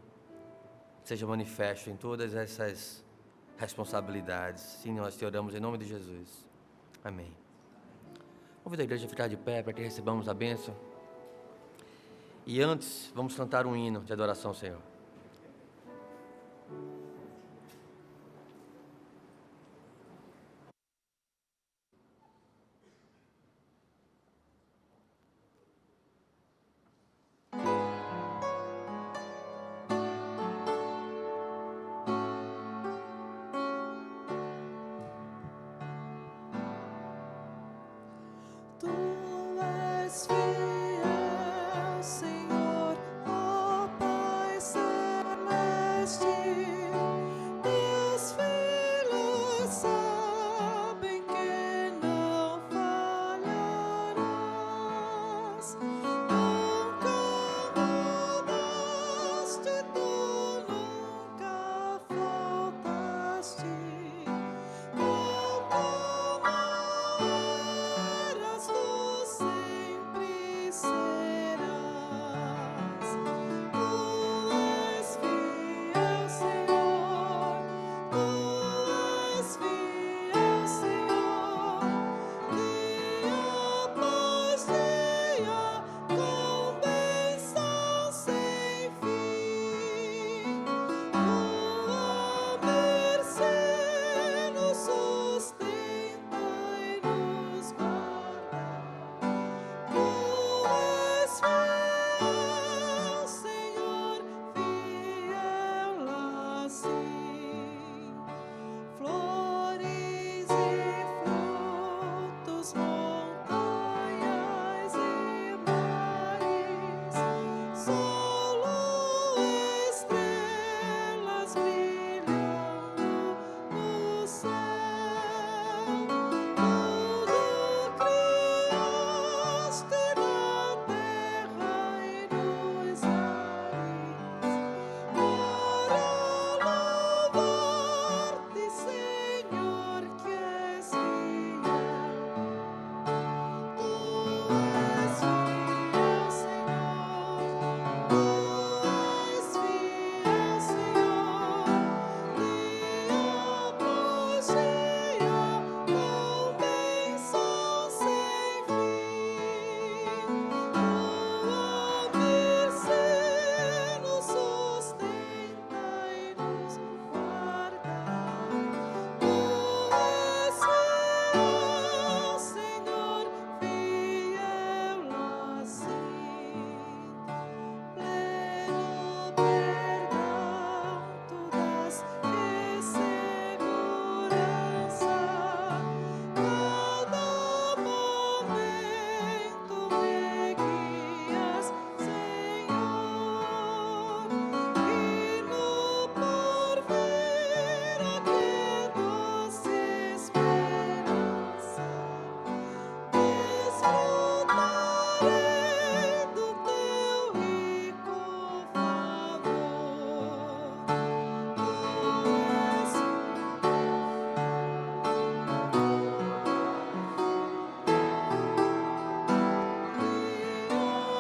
S1: seja manifesto em todas essas responsabilidades. Sim, nós te oramos em nome de Jesus. Amém. Convido a igreja a ficar de pé para que recebamos a bênção. E antes, vamos cantar um hino de adoração ao Senhor.
S2: Tu és fiel, Senhor, ó Pai celeste. Teus filhos sabem que não falharás. Nunca mudaste, tu nunca faltaste. Tu sempre serás. Tu és fiel, Senhor. Tu és fiel, Senhor. Dia após dia, com bênção sem fim. Tua mercê nos sustenta e nos guarda. Tu és fiel, Senhor, fiel assim. Flores e frutos, montanhas e mares, sol, estrelas brilhando no céu. Tudo criaste na terra e nos ares, para louvar-te, Senhor, que és fiel. Tu és fiel, Senhor. Tu és fiel, Senhor. Dia após dia, com bênção sem fim. Tua mercê nos sustenta e nos guarda. Tu és fiel, Senhor, fiel assim. Pleno perdão tu dás e segurança. Cada momento me guias, Senhor, e no porvir que doce esperança. Desfrutarei do teu rico favor. Tu és dia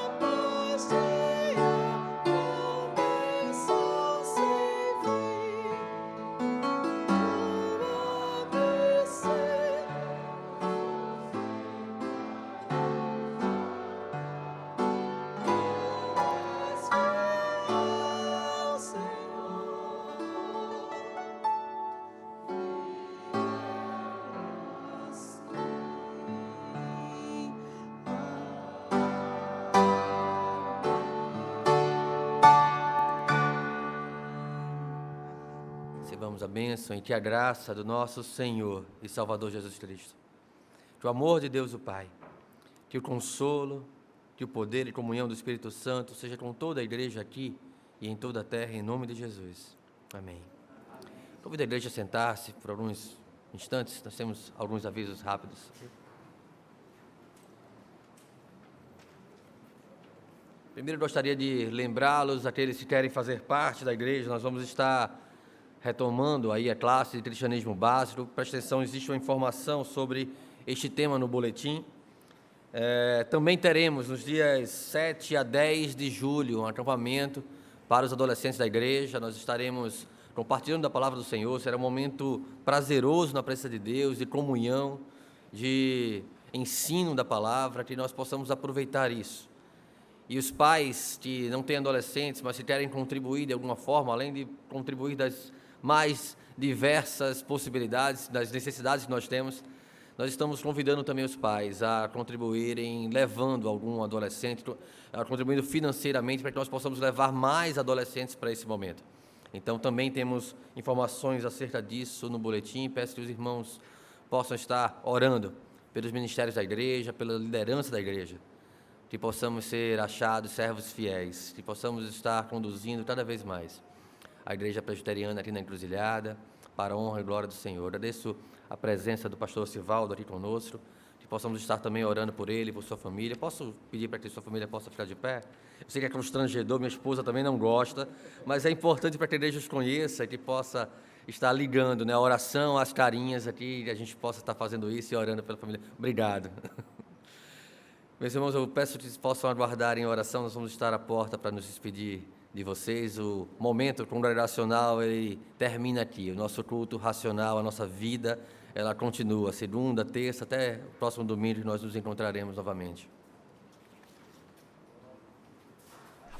S2: após dia, com bênção sem fim. Tua mercê.
S1: Recebamos a bênção e que a graça do nosso Senhor e Salvador Jesus Cristo, que o amor de Deus o Pai, que o consolo, que o poder e comunhão do Espírito Santo seja com toda a igreja aqui e em toda a terra, em nome de Jesus. Amém. Convido a igreja a sentar-se por alguns instantes, nós temos alguns avisos rápidos. Primeiro, gostaria de lembrá-los, aqueles que querem fazer parte da igreja, nós vamos estar retomando aí a classe de cristianismo básico. Presta atenção, existe uma informação sobre este tema no boletim. Também teremos, nos dias 7 a 10 de julho, um acampamento para os adolescentes da igreja. Nós estaremos compartilhando da palavra do Senhor. Será um momento prazeroso na presença de Deus, de comunhão, de ensino da palavra, que nós possamos aproveitar isso. E os pais que não têm adolescentes, mas que querem contribuir de alguma forma, além de contribuir das mais diversas possibilidades, das necessidades que nós temos, nós estamos convidando também os pais a contribuírem, levando algum adolescente, contribuindo financeiramente para que nós possamos levar mais adolescentes para esse momento. Então, também temos informações acerca disso no boletim. Peço que os irmãos possam estar orando pelos ministérios da igreja, pela liderança da igreja, que possamos ser achados servos fiéis, que possamos estar conduzindo cada vez mais a igreja presbiteriana aqui na Encruzilhada, para a honra e glória do Senhor. Agradeço a presença do pastor Sivaldo aqui conosco, que possamos estar também orando por ele, por sua família. Posso pedir para que sua família possa ficar de pé? Eu sei que é constrangedor, minha esposa também não gosta, mas é importante para que a igreja os conheça e que possa estar ligando, né, a oração, as carinhas aqui, que a gente possa estar fazendo isso e orando pela família. Obrigado. Meus irmãos, eu peço que vocês possam aguardar em oração. Nós vamos estar à porta para nos despedir de vocês. O momento congregacional, ele termina aqui. O nosso culto racional, a nossa vida, ela continua. Segunda, terça, até o próximo domingo que nós nos encontraremos novamente.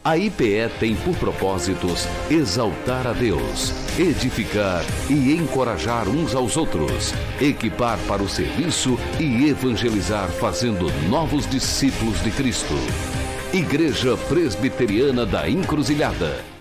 S7: A IPE tem por propósitos exaltar a Deus, edificar e encorajar uns aos outros, equipar para o serviço e evangelizar fazendo novos discípulos de Cristo. Igreja Presbiteriana da Encruzilhada.